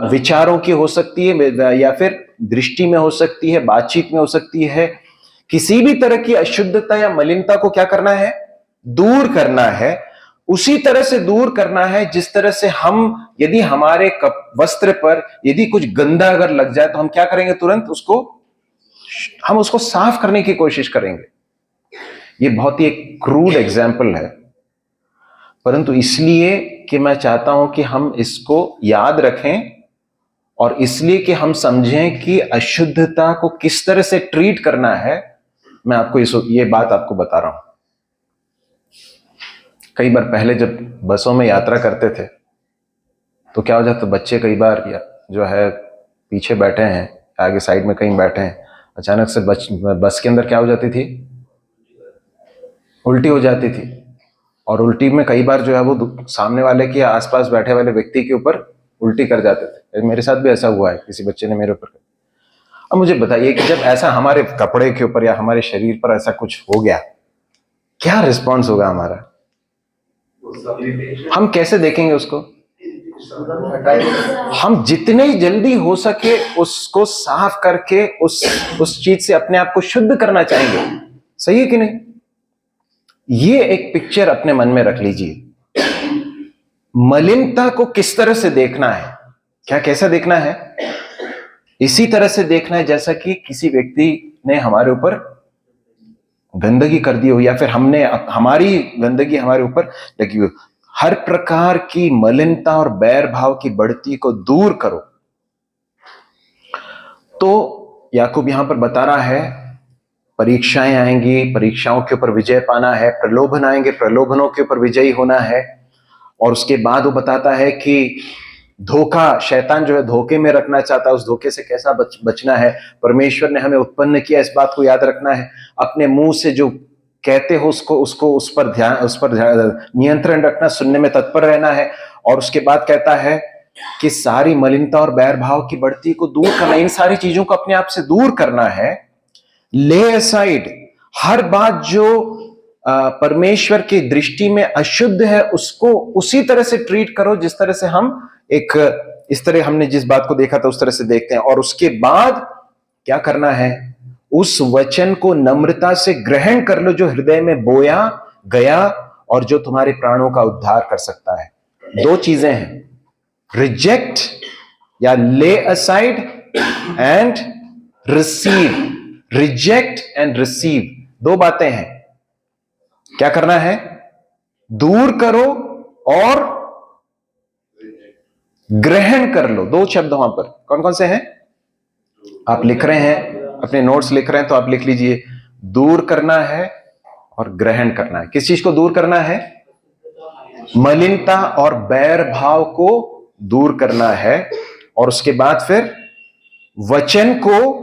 विचारों की हो सकती है, या फिर दृष्टि में हो सकती है, बातचीत में हो सकती है। किसी भी तरह की अशुद्धता या मलिनता को क्या करना है? दूर करना है। उसी तरह से दूर करना है जिस तरह से हम, यदि हमारे वस्त्र पर यदि कुछ गंदा अगर लग जाए तो हम क्या करेंगे? तुरंत हम उसको साफ करने की कोशिश करेंगे। ये बहुत ही एक क्रूड एग्जाम्पल है, परंतु इसलिए कि मैं चाहता हूं कि हम इसको याद रखें और इसलिए कि हम समझें कि अशुद्धता को किस तरह से ट्रीट करना है। मैं आपको ये बात आपको बता रहा हूं। कई बार पहले जब बसों में यात्रा करते थे तो क्या हो जाता, बच्चे कई बार जो है पीछे बैठे हैं, आगे साइड में कहीं बैठे हैं, अचानक से बस के अंदर क्या हो जाती थी? उल्टी हो जाती थी। और उल्टी में कई बार जो है वो सामने वाले के आसपास बैठे वाले व्यक्ति के ऊपर उल्टी कर जाते थे। मेरे साथ भी ऐसा हुआ है, किसी बच्चे ने मेरे ऊपर। अब मुझे बताइए कि जब ऐसा हमारे कपड़े के ऊपर या हमारे शरीर पर ऐसा कुछ हो गया, क्या रिस्पॉन्स होगा हमारा? हम कैसे देखेंगे उसको? हम जितने जल्दी हो सके उसको साफ करके उस चीज से अपने आप को शुद्ध करना चाहेंगे। सही है कि नहीं? ये एक पिक्चर अपने मन में रख लीजिए। मलिनता को किस तरह से देखना है? क्या कैसा देखना है? इसी तरह से देखना है जैसा कि किसी व्यक्ति ने हमारे ऊपर गंदगी कर दी हो, या फिर हमारी गंदगी हमारे ऊपर लगी हो। हर प्रकार की मलिनता और बैर भाव की बढ़ती को दूर करो। तो याकूब यहां पर बता रहा है, परीक्षाएं आएंगी, परीक्षाओं के ऊपर विजय पाना है, प्रलोभन आएंगे, प्रलोभनों के ऊपर विजयी होना है। और उसके बाद वो बताता है कि धोखा, शैतान जो है धोखे में रखना चाहता है, उस धोखे से कैसा बचना है। परमेश्वर ने हमें उत्पन्न किया, इस बात को याद रखना है। अपने मुंह से जो कहते हो उस पर नियंत्रण रखना, सुनने में तत्पर रहना है। और उसके बाद कहता है कि सारी मलिनता और बैर भाव की बढ़ती को दूर करना, इन सारी चीजों को अपने आप से दूर करना है। ले असाइड, हर बात जो परमेश्वर की दृष्टि में अशुद्ध है उसको उसी तरह से ट्रीट करो जिस तरह से हम इस तरह हमने जिस बात को देखा था उस तरह से देखते हैं। और उसके बाद क्या करना है? उस वचन को नम्रता से ग्रहण कर लो जो हृदय में बोया गया और जो तुम्हारे प्राणों का उद्धार कर सकता है। दो चीजें हैं, रिजेक्ट या ले aside and receive. Reject and receive, दो बातें हैं। क्या करना है? दूर करो और ग्रहण कर लो। दो शब्द वहां पर कौन कौन से हैं? आप लिख रहे हैं, अपने नोट्स लिख रहे हैं तो आप लिख लीजिए, दूर करना है और ग्रहण करना है। किस चीज को दूर करना है? मलिनता और बैर भाव को दूर करना है। और उसके बाद फिर वचन को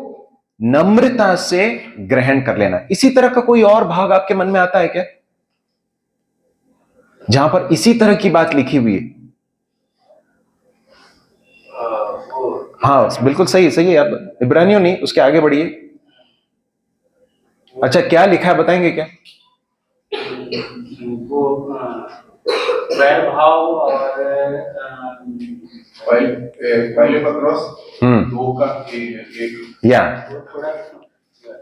नम्रता से ग्रहण कर लेना। इसी तरह का कोई और भाग आपके मन में आता है क्या जहां पर इसी तरह की बात लिखी हुई है? हाँ बिल्कुल सही है आप इब्रानियों नहीं, उसके आगे बढ़िए। अच्छा, क्या लिखा है बताएंगे क्या? वो वैर भाव और पहले पत्रोस हम्म 2 का 1। या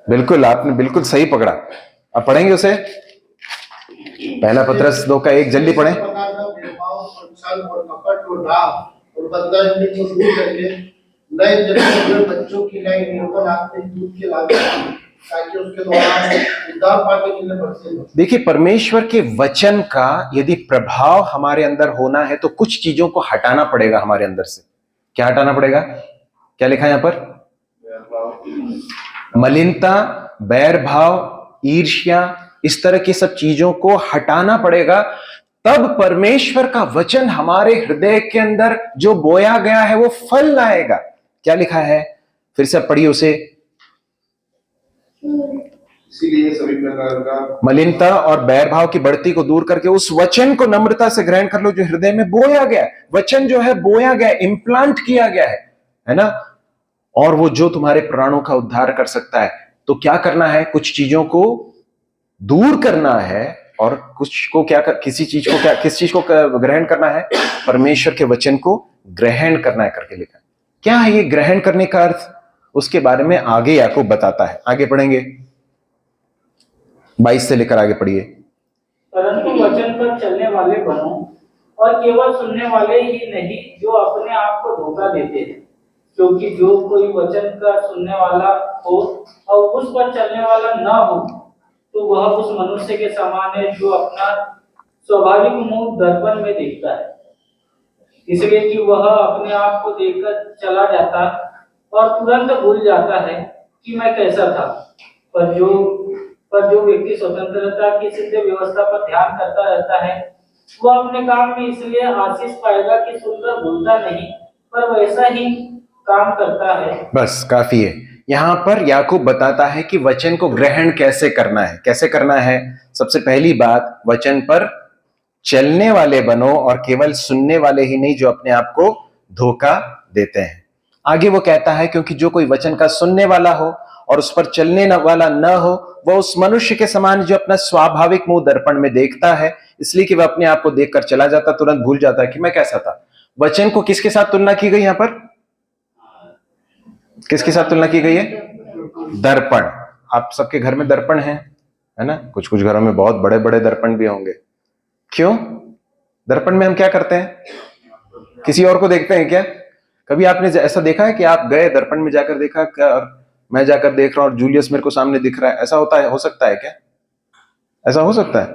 बिल्कुल, आपने बिल्कुल सही पकड़ा। अब पढ़ेंगे उसे, पहला पत्रस 2 का 1, जल्दी पढ़ें। प्रकार का भेदभाव और छल और कपट और डाह और बदलाव को दूर करके नए जन्मे हुए बच्चों की नई निर्मल आत्मिक दूध के लायक ताकि उसके द्वारा उद्धार पाने के लिए बरसे हो। देखिए, परमेश्वर के वचन का यदि प्रभाव हमारे अंदर होना है तो कुछ चीजों को हटाना पड़ेगा हमारे अंदर से। क्या हटाना पड़ेगा? क्या लिखा है यहां पर? मलिनता, बैर भाव, ईर्ष्या, इस तरह की सब चीजों को हटाना पड़ेगा। तब परमेश्वर का वचन हमारे हृदय के अंदर जो बोया गया है वो फल लाएगा। क्या लिखा है? फिर से पढ़िए उसे। इसीलिए सभी प्रकार का मलिनता और बैर भाव की बढ़ती को दूर करके उस वचन को नम्रता से ग्रहण कर लो जो हृदय में बोया गया है। वचन जो है बोया गया, इम्प्लांट किया गया है ना? और वो जो तुम्हारे प्राणों का उद्धार कर सकता है। तो क्या करना है? कुछ चीजों को दूर करना है और कुछ को क्या कर, किस चीज को ग्रहण करना है? परमेश्वर के वचन को ग्रहण करना है करके लिखा है। क्या है ये ग्रहण करने का अर्थ? उसके बारे में आगे याकूब बताता है। आगे पढ़ेंगे, 22 से लेकर आगे पढ़िए। परंतु वचन पर चलने वाले बनो और केवल सुनने वाले ही नहीं जो अपने आप को धोखा देते हैं, क्योंकि जो कोई वचन का सुनने वाला हो और उस पर चलने वाला न हो तो वह उस मनुष्य के समान है जो अपना स्वाभाविक मुंह दर्पण में देखता है, इसलिए कि वह अपने आप को देखकर चला जाता और तुरंत भूल जाता है कि मैं कैसा था। पर जो व्यक्ति स्वतंत्रता की सिद्ध व्यवस्था पर ध्यान करता रहता है वह अपने काम में इसलिए आशीष पाएगा कि सुनकर भूलता नहीं पर वैसा ही काम करता है। बस काफी है। यहां पर याकूब बताता है कि वचन को ग्रहण कैसे करना है। कैसे करना है? सबसे पहली बात, वचन पर चलने वाले बनो और केवल सुनने वाले ही नहीं जो अपने आप को धोखा देते हैं। आगे वो कहता है क्योंकि जो कोई वचन का सुनने वाला हो और उस पर चलने वाला न हो वह उस मनुष्य के समान जो अपना स्वाभाविक मुंह दर्पण में देखता है, इसलिए कि वह अपने आप को देखकर चला जाता, तुरंत भूल जाता है कि मैं कैसा था। वचन को किसके साथ तुलना की गई? यहां पर किसके साथ तुलना की गई है? दर्पण। आप सबके घर में दर्पण है ना? कुछ कुछ घरों में बहुत बड़े बड़े दर्पण भी होंगे। क्यों? दर्पण में हम क्या करते हैं? किसी और को देखते हैं क्या? कभी आपने ऐसा देखा है कि आप गए दर्पण में जाकर देखा क्या, और मैं जाकर देख रहा हूं और जूलियस मेरे को सामने दिख रहा है? ऐसा होता है? हो सकता है क्या? ऐसा हो सकता है?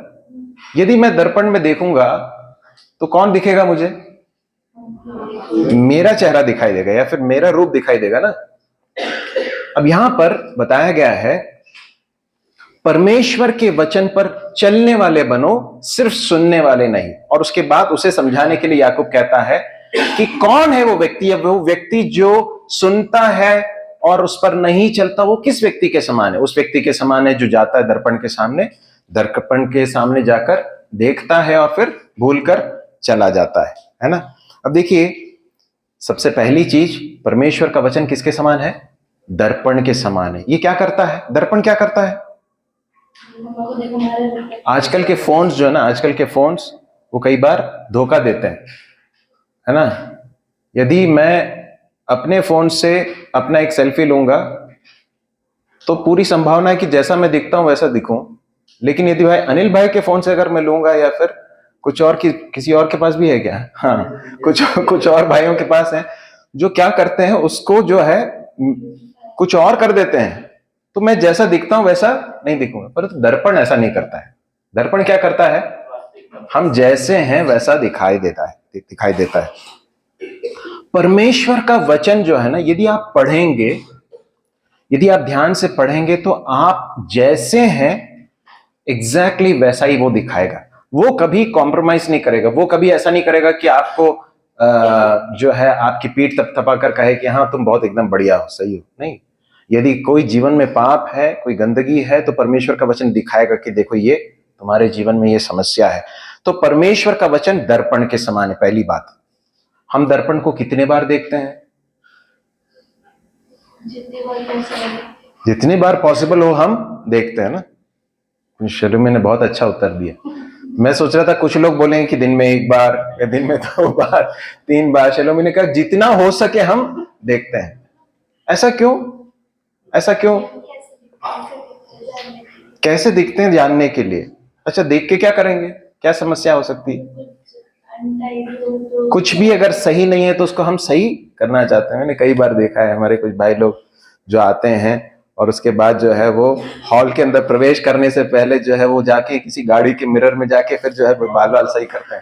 यदि मैं दर्पण में देखूंगा तो कौन दिखेगा मुझे? मेरा चेहरा दिखाई देगा या फिर मेरा रूप दिखाई देगा ना। अब यहां पर बताया गया है परमेश्वर के वचन पर चलने वाले बनो, सिर्फ सुनने वाले नहीं। और उसके बाद उसे समझाने के लिए याकूब कहता है कि कौन है वो व्यक्ति। अब वो व्यक्ति जो सुनता है और उस पर नहीं चलता वो किस व्यक्ति के समान है? उस व्यक्ति के समान है जो जाता है दर्पण के सामने जाकर देखता है और फिर भूलकर चला जाता है ना। अब देखिए, सबसे पहली चीज, परमेश्वर का वचन किसके समान है? दर्पण के समान है। ये क्या करता है? दर्पण क्या करता है? आजकल के फोन्स जो है ना, आजकल के फोन्स वो कई बार धोखा देते हैं, है ना। यदि मैं अपने फोन से अपना एक सेल्फी लूंगा तो पूरी संभावना है कि जैसा मैं दिखता हूं वैसा दिखूं, लेकिन यदि भाई अनिल भाई के फोन से अगर मैं लूंगा या फिर कुछ और किसी और के पास भी है क्या? हाँ, कुछ और भाइयों के पास है जो क्या करते हैं, उसको जो है कुछ और कर देते हैं, तो मैं जैसा दिखता हूं वैसा नहीं दिखूंगा। परंतु दर्पण ऐसा नहीं करता है। दर्पण क्या करता है? हम जैसे हैं वैसा दिखाई देता है। परमेश्वर का वचन जो है ना, यदि आप पढ़ेंगे, यदि आप ध्यान से पढ़ेंगे तो आप जैसे हैं एग्जैक्टली वैसा ही वो दिखाएगा। वो कभी कॉम्प्रोमाइज नहीं करेगा। वो कभी ऐसा नहीं करेगा कि आपको जो है आपकी पीठ थपथपा कर कहे कि हाँ तुम बहुत एकदम बढ़िया हो, सही हो। नहीं, यदि कोई जीवन में पाप है, कोई गंदगी है, तो परमेश्वर का वचन दिखाएगा कि देखो ये तुम्हारे जीवन में ये समस्या है। तो परमेश्वर का वचन दर्पण के समान है। पहली बात, हम दर्पण को कितने बार देखते हैं? जितनी बार पॉसिबल हो हम देखते हैं ना। शर्मी ने बहुत अच्छा उत्तर दिया। मैं सोच रहा था कुछ लोग बोलेंगे कि दिन में 1 बार या दिन में 2 बार 3 बार। शलोमी ने कहा जितना हो सके हम देखते हैं। ऐसा क्यों? ऐसा क्यों? कैसे दिखते हैं जानने के लिए। अच्छा, देख के क्या करेंगे? क्या समस्या हो सकती है? कुछ भी अगर सही नहीं है तो उसको हम सही करना चाहते हैं। मैंने कई बार देखा है हमारे कुछ भाई लोग जो आते हैं और उसके बाद जो है वो हॉल के अंदर प्रवेश करने से पहले जो है वो जाके किसी गाड़ी के मिरर में जाके फिर जो है बाल वाल सही करते हैं।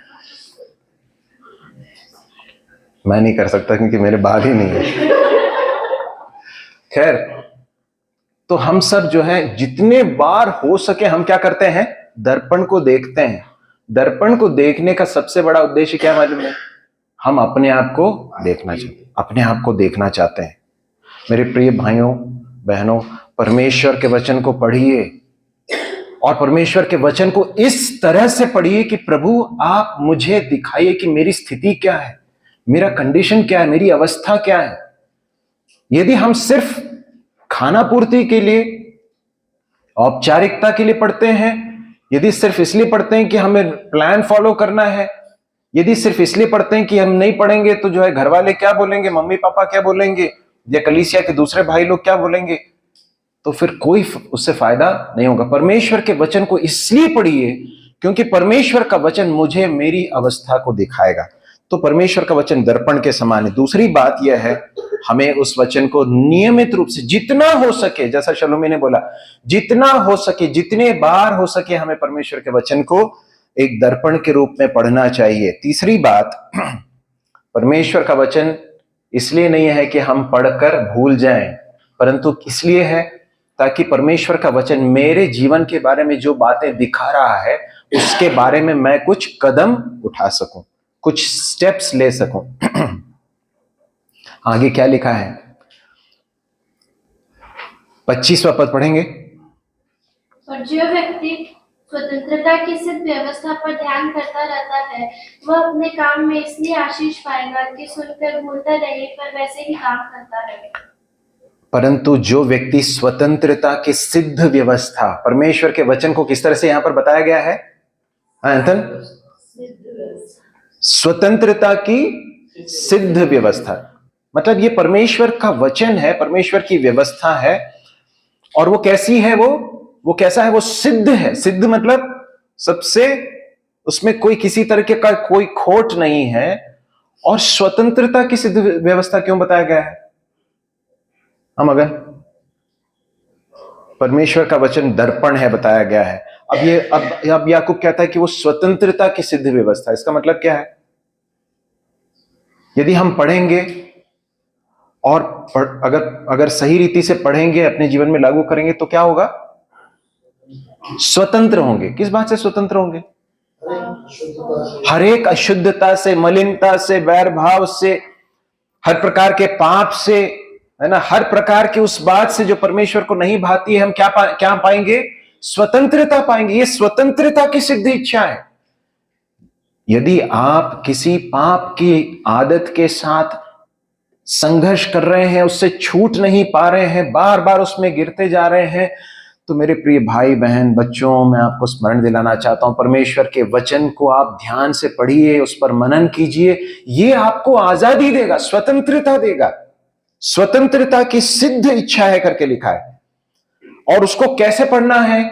मैं नहीं कर सकता क्योंकि मेरे बाल ही नहीं है। खैर, तो हम सब जो है जितने बार हो सके हम क्या करते हैं? दर्पण को देखते हैं। दर्पण को देखने का सबसे बड़ा उद्देश्य क्या मालूम है? हम अपने आप को देखना चाहते, अपने आप को देखना चाहते हैं। मेरे प्रिय भाइयों बहनों, परमेश्वर के वचन को पढ़िए और परमेश्वर के वचन को इस तरह से पढ़िए कि प्रभु आप मुझे दिखाइए कि मेरी स्थिति क्या है, मेरा कंडीशन क्या है, मेरी अवस्था क्या है। यदि हम सिर्फ खाना पूर्ति के लिए, औपचारिकता के लिए पढ़ते हैं, यदि सिर्फ इसलिए पढ़ते हैं कि हमें प्लान फॉलो करना है, यदि सिर्फ इसलिए पढ़ते हैं कि हम नहीं पढ़ेंगे तो जो है घर वाले क्या बोलेंगे, मम्मी पापा क्या बोलेंगे, या कलीसिया के दूसरे भाई लोग क्या बोलेंगे, तो फिर कोई उससे फायदा नहीं होगा। परमेश्वर के वचन को इसलिए पढ़िए क्योंकि परमेश्वर का वचन मुझे मेरी अवस्था को दिखाएगा। तो परमेश्वर का वचन दर्पण के समान है। दूसरी बात यह है, हमें उस वचन को नियमित रूप से जितना हो सके, जैसा शलोमी ने बोला, जितना हो सके, जितने बार हो सके हमें परमेश्वर के वचन को एक दर्पण के रूप में पढ़ना चाहिए। तीसरी बात, परमेश्वर का वचन इसलिए नहीं है कि हम पढ़कर भूल जाएं, परंतु इसलिए है ताकि परमेश्वर का वचन मेरे जीवन के बारे में जो बातें दिखा रहा है उसके बारे में मैं कुछ कदम उठा सकूं, कुछ स्टेप्स ले सकूं। आगे क्या लिखा है? 25वां पद पढ़ेंगे। और जो व्यक्ति स्वतंत्रता की सिद्ध व्यवस्था पर ध्यान करता रहता है वह अपने काम में इसलिए आशीष पाएगा कि सुनकर भूलता नहीं पर वैसे ही काम करता है। परंतु जो व्यक्ति स्वतंत्रता की सिद्ध व्यवस्था, परमेश्वर के वचन को किस तरह से यहां पर बताया गया है एंथन? स्वतंत्रता की सिद्ध व्यवस्था, मतलब ये परमेश्वर का वचन है, परमेश्वर की व्यवस्था है। और वो कैसी है? वो कैसा है? वो सिद्ध है। सिद्ध मतलब सबसे, उसमें कोई किसी तरीके का कोई खोट नहीं है। और स्वतंत्रता की सिद्ध व्यवस्था क्यों बताया गया है? हम अगर परमेश्वर का वचन दर्पण है बताया गया है, अब याकूब कहता है कि वो स्वतंत्रता की सिद्ध व्यवस्था, इसका मतलब क्या है? यदि हम पढ़ेंगे और अगर सही रीति से पढ़ेंगे, अपने जीवन में लागू करेंगे तो क्या होगा? स्वतंत्र होंगे। किस बात से स्वतंत्र होंगे? हर एक अशुद्धता से, मलिनता से, वैर भाव से, हर प्रकार के पाप से, है ना, हर प्रकार की उस बात से जो परमेश्वर को नहीं भाती है, हम क्या पाएंगे? स्वतंत्रता पाएंगे। ये स्वतंत्रता की सिद्ध इच्छा है। यदि आप किसी पाप की आदत के साथ संघर्ष कर रहे हैं, उससे छूट नहीं पा रहे हैं, बार बार उसमें गिरते जा रहे हैं, तो मेरे प्रिय भाई बहन बच्चों, मैं आपको स्मरण दिलाना चाहता हूं, परमेश्वर के वचन को आप ध्यान से पढ़िए, उस पर मनन कीजिए। ये आपको आजादी देगा, स्वतंत्रता देगा। स्वतंत्रता की सिद्ध इच्छा है करके लिखा है। और उसको कैसे पढ़ना है?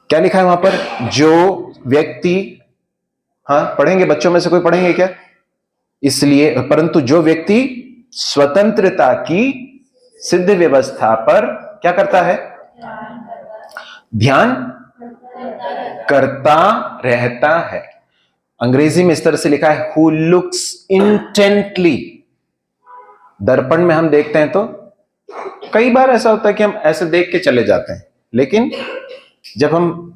क्या लिखा है वहां पर? जो व्यक्ति, हाँ पढ़ेंगे, बच्चों में से कोई पढ़ेंगे क्या? इसलिए, परंतु जो व्यक्ति स्वतंत्रता की सिद्ध व्यवस्था पर क्या करता है? ध्यान करता रहता है। अंग्रेजी में इस तरह से लिखा है, हु लुक्स इंटेंटली। दर्पण में हम देखते हैं तो कई बार ऐसा होता है कि हम ऐसे देख के चले जाते हैं, लेकिन जब हम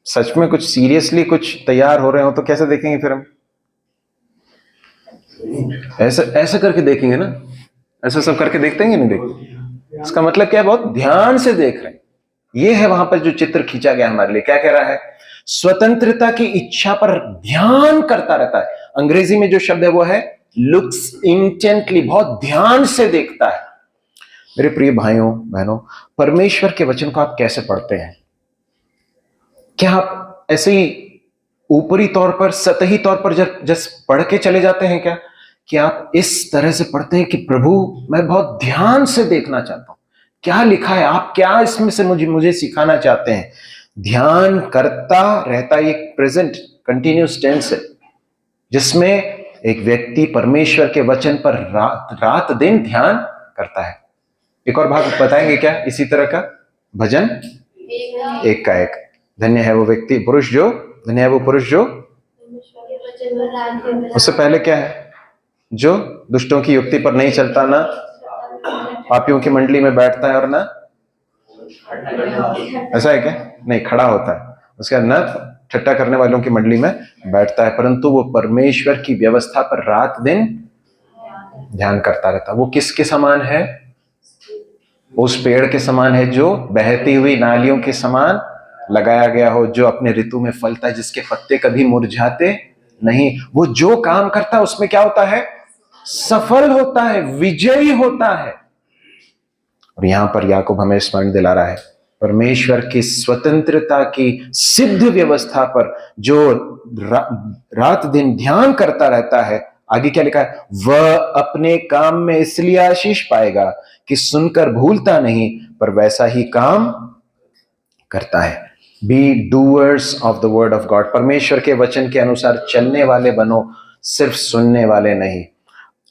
सच में कुछ सीरियसली कुछ तैयार हो रहे हो तो कैसे देखेंगे? फिर हम ऐसा करके देखेंगे ना, ऐसा सब करके देखते हैं नहीं देखते? इसका मतलब क्या है? बहुत ध्यान से देख रहे हैं। ये है वहां पर जो चित्र खींचा गया हमारे लिए। क्या कह रहा है? स्वतंत्रता की इच्छा पर ध्यान करता रहता है। अंग्रेजी में जो शब्द है वो है लुक्स इंटेंटली, बहुत ध्यान से देखता है। मेरे प्रिय भाइयों बहनों, परमेश्वर के वचन को आप कैसे पढ़ते हैं? क्या आप ऐसे ही ऊपरी तौर पर, सतही तौर पर जस्ट पढ़ के चले जाते हैं क्या? कि आप इस तरह से पढ़ते हैं कि प्रभु मैं बहुत ध्यान से देखना चाहता हूं, क्या लिखा है, आप क्या इसमें से मुझे सिखाना चाहते हैं? ध्यान करता रहता एक प्रेजेंट कंटिन्यूस टेंस है, जिसमें एक व्यक्ति परमेश्वर के वचन पर रात दिन ध्यान करता है। एक और भाग बताएंगे क्या इसी तरह का? भजन 1 धन्य है वो व्यक्ति पुरुष जो, धन्य है वो पुरुष जो, उससे पहले क्या है? जो दुष्टों की युक्ति पर नहीं चलता, ना पापियों की मंडली में बैठता है, और ना, ऐसा है क्या? नहीं, खड़ा होता है। उसके बाद न ठट्टा करने वालों की मंडली में बैठता है, परंतु वो परमेश्वर की व्यवस्था पर रात दिन ध्यान करता रहता। वो किसके समान है? उस पेड़ के समान है जो बहती हुई नालियों के समान लगाया गया हो, जो अपने ऋतु में फलता है, जिसके पत्ते कभी मुरझाते नहीं। वो जो काम करता है उसमें क्या होता है? सफल होता है, विजयी होता है। और यहां पर याकूब हमें स्मरण दिला रहा है परमेश्वर की स्वतंत्रता की सिद्ध व्यवस्था पर जो रात दिन ध्यान करता रहता है। आगे क्या लिखा है? वह अपने काम में इसलिए आशीष पाएगा कि सुनकर भूलता नहीं, पर वैसा ही काम करता है। Be doers of the word of God. परमेश्वर के वचन के अनुसार चलने वाले बनो, सिर्फ सुनने वाले नहीं।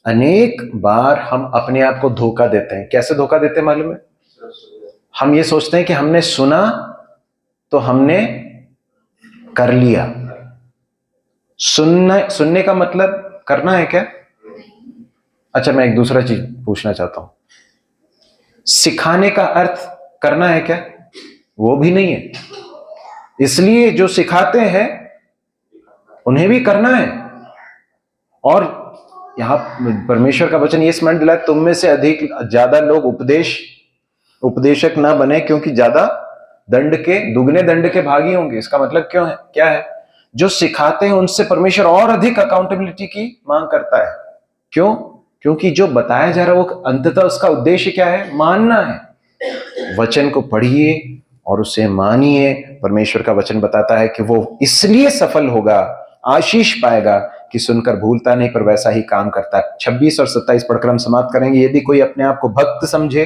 अनेक बार हम अपने आप को धोखा देते हैं। कैसे धोखा देते हैं मालूम है? हम ये सोचते हैं कि हमने सुना तो हमने कर लिया। सुनने का मतलब करना है क्या? अच्छा, मैं एक दूसरा चीज पूछना चाहता हूं। सिखाने का अर्थ करना है क्या? वो भी नहीं है। इसलिए जो सिखाते हैं उन्हें भी करना है। और यहां परमेश्वर का वचन ये स्मरण दिला, तुम में से अधिक ज्यादा लोग उपदेशक ना बने, क्योंकि ज्यादा दुगने दंड के भागी होंगे। इसका मतलब क्या है? जो सिखाते हैं उनसे परमेश्वर और अधिक अकाउंटेबिलिटी की मांग करता है। क्यों? क्योंकि जो बताया जा रहा है वो अंततः उसका उद्देश्य क्या है? मानना है। वचन को पढ़िए और उसे मानिए। परमेश्वर का वचन बताता है कि वो इसलिए सफल होगा, आशीष पाएगा कि सुनकर भूलता नहीं, पर वैसा ही काम करता है। 26 और 27 पढ़कर हम समाप्त करेंगे। यदि कोई अपने आप को भक्त समझे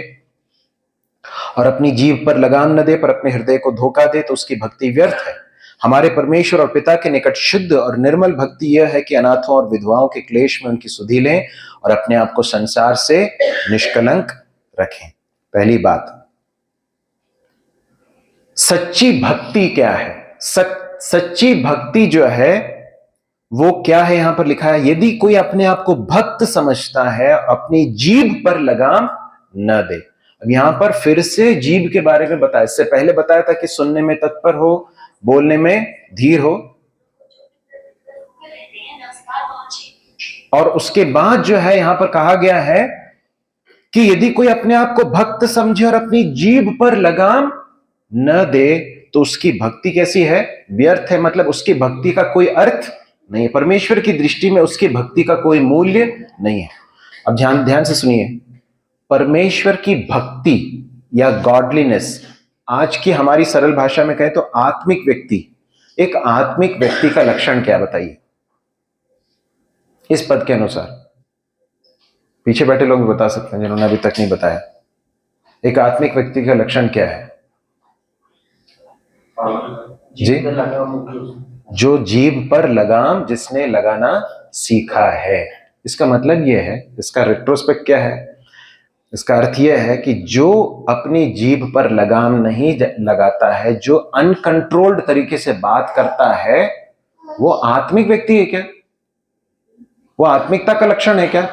और अपनी जीभ पर लगाम न दे, पर अपने हृदय को धोखा दे, तो उसकी भक्ति व्यर्थ है। हमारे परमेश्वर और पिता के निकट शुद्ध और निर्मल भक्ति यह है कि अनाथों और विधवाओं के क्लेश में उनकी सुधि लें और अपने आप को संसार से निष्कलंक रखें। पहली बात, सच्ची भक्ति क्या है? सच्ची भक्ति जो है वो क्या है? यहां पर लिखा है, यदि कोई अपने आप को भक्त समझता है, अपनी जीभ पर लगाम न दे। अब यहां पर फिर से जीभ के बारे में बताया। इससे पहले बताया था कि सुनने में तत्पर हो, बोलने में धीर हो, और उसके बाद जो है यहां पर कहा गया है कि यदि कोई अपने आप को भक्त समझे और अपनी जीभ पर लगाम न दे, तो उसकी भक्ति कैसी है? व्यर्थ है। मतलब उसकी भक्ति का कोई अर्थ नहीं है। परमेश्वर की दृष्टि में उसकी भक्ति का कोई मूल्य नहीं है। अब ध्यान से सुनिए। परमेश्वर की भक्ति या गॉडलीनेस, आज की हमारी सरल भाषा में कहें तो आत्मिक व्यक्ति, एक आत्मिक व्यक्ति का लक्षण क्या बताइए इस पद के अनुसार? पीछे बैठे लोग भी बता सकते हैं जिन्होंने अभी तक नहीं बताया। एक आत्मिक व्यक्ति का लक्षण क्या है जी? जो जीभ पर लगाम जिसने लगाना सीखा है। इसका मतलब यह है, इसका रेट्रोस्पेक्ट क्या है? इसका अर्थ यह है कि जो अपनी जीभ पर लगाम नहीं लगाता है, जो अनकंट्रोल्ड तरीके से बात करता है, वो आत्मिक व्यक्ति है क्या? वो आत्मिकता का लक्षण है क्या?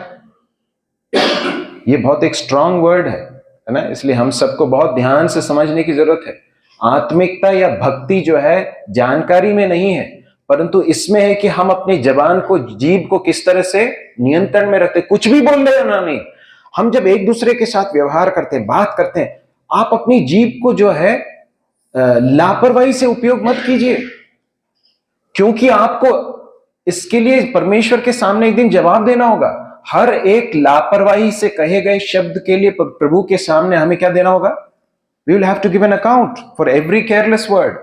ये बहुत एक स्ट्रांग वर्ड है ना, इसलिए हम सबको बहुत ध्यान से समझने की जरूरत है। आत्मिकता या भक्ति जो है जानकारी में नहीं है, परंतु इसमें है कि हम अपनी जबान को, जीभ को किस तरह से नियंत्रण में रखते। कुछ भी बोल रहे ना, नहीं। हम जब एक दूसरे के साथ व्यवहार करते हैं, बात करते हैं, आप अपनी जीभ को जो है लापरवाही से उपयोग मत कीजिए, क्योंकि आपको इसके लिए परमेश्वर के सामने एक दिन जवाब देना होगा। हर एक लापरवाही से कहे गए शब्द के लिए प्रभु के सामने हमें क्या देना होगा? We will have to give an account for every careless word.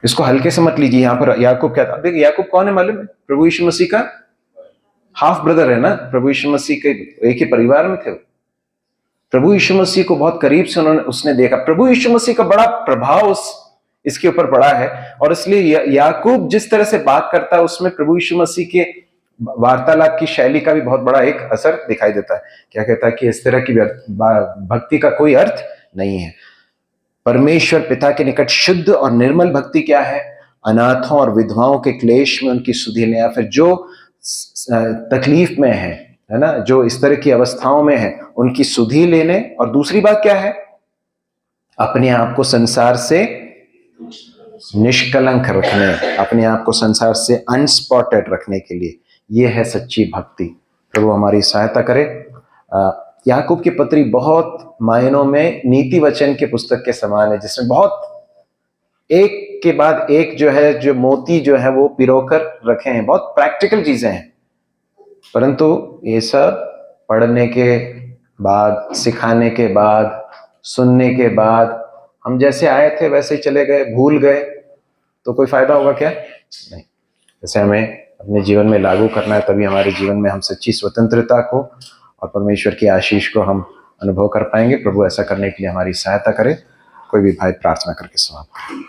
इसको हल्के से मत लीजिए। यहां पर याकूब क्या था? देखिए याकूब कौन है मालूम है? प्रभु यीशु मसीह का हाफ ब्रदर है ना। प्रभु यीशु मसीह के एक ही परिवार में थे। प्रभु यीशु मसीह को बहुत करीब से उसने देखा। प्रभु यीशु मसीह का बड़ा प्रभाव इसके ऊपर पड़ा है, और इसलिए याकूब जिस तरह से बात करता है उसमें प्रभु यीशु मसीह के वार्तालाप की शैली का भी बहुत बड़ा एक असर दिखाई देता है। क्या कहता है कि इस तरह की भक्ति का कोई अर्थ नहीं है। परमेश्वर पिता के निकट शुद्ध और निर्मल भक्ति क्या है? अनाथों और विधवाओं के क्लेश में उनकी सुधि लेना, फिर जो तकलीफ में है ना, जो इस तरह की अवस्थाओं में है, उनकी सुधि लेने। और दूसरी बात क्या है? अपने आप को संसार से निष्कलंक रखने, अपने आप को संसार से अनस्पॉटेड रखने के लिए। यह है सच्ची भक्ति। प्रभु हमारी सहायता करे। याकूब की पत्री बहुत मायनों में नीति वचन के पुस्तक के समान है, जिसमें बहुत एक के बाद एक जो है, जो मोती जो है वो पिरोकर रखे हैं। बहुत प्रैक्टिकल चीजें हैं, परंतु ये सब पढ़ने के बाद, सिखाने के बाद, सुनने के बाद हम जैसे आए थे वैसे ही चले गए, भूल गए, तो कोई फायदा होगा क्या? नहीं। जैसे हमें अपने जीवन में लागू करना है, तभी हमारे जीवन में हम सच्ची स्वतंत्रता को और परमेश्वर की आशीष को हम अनुभव कर पाएंगे। प्रभु ऐसा करने के लिए हमारी सहायता करे। कोई भी भाई प्रार्थना करके समाप्त करें।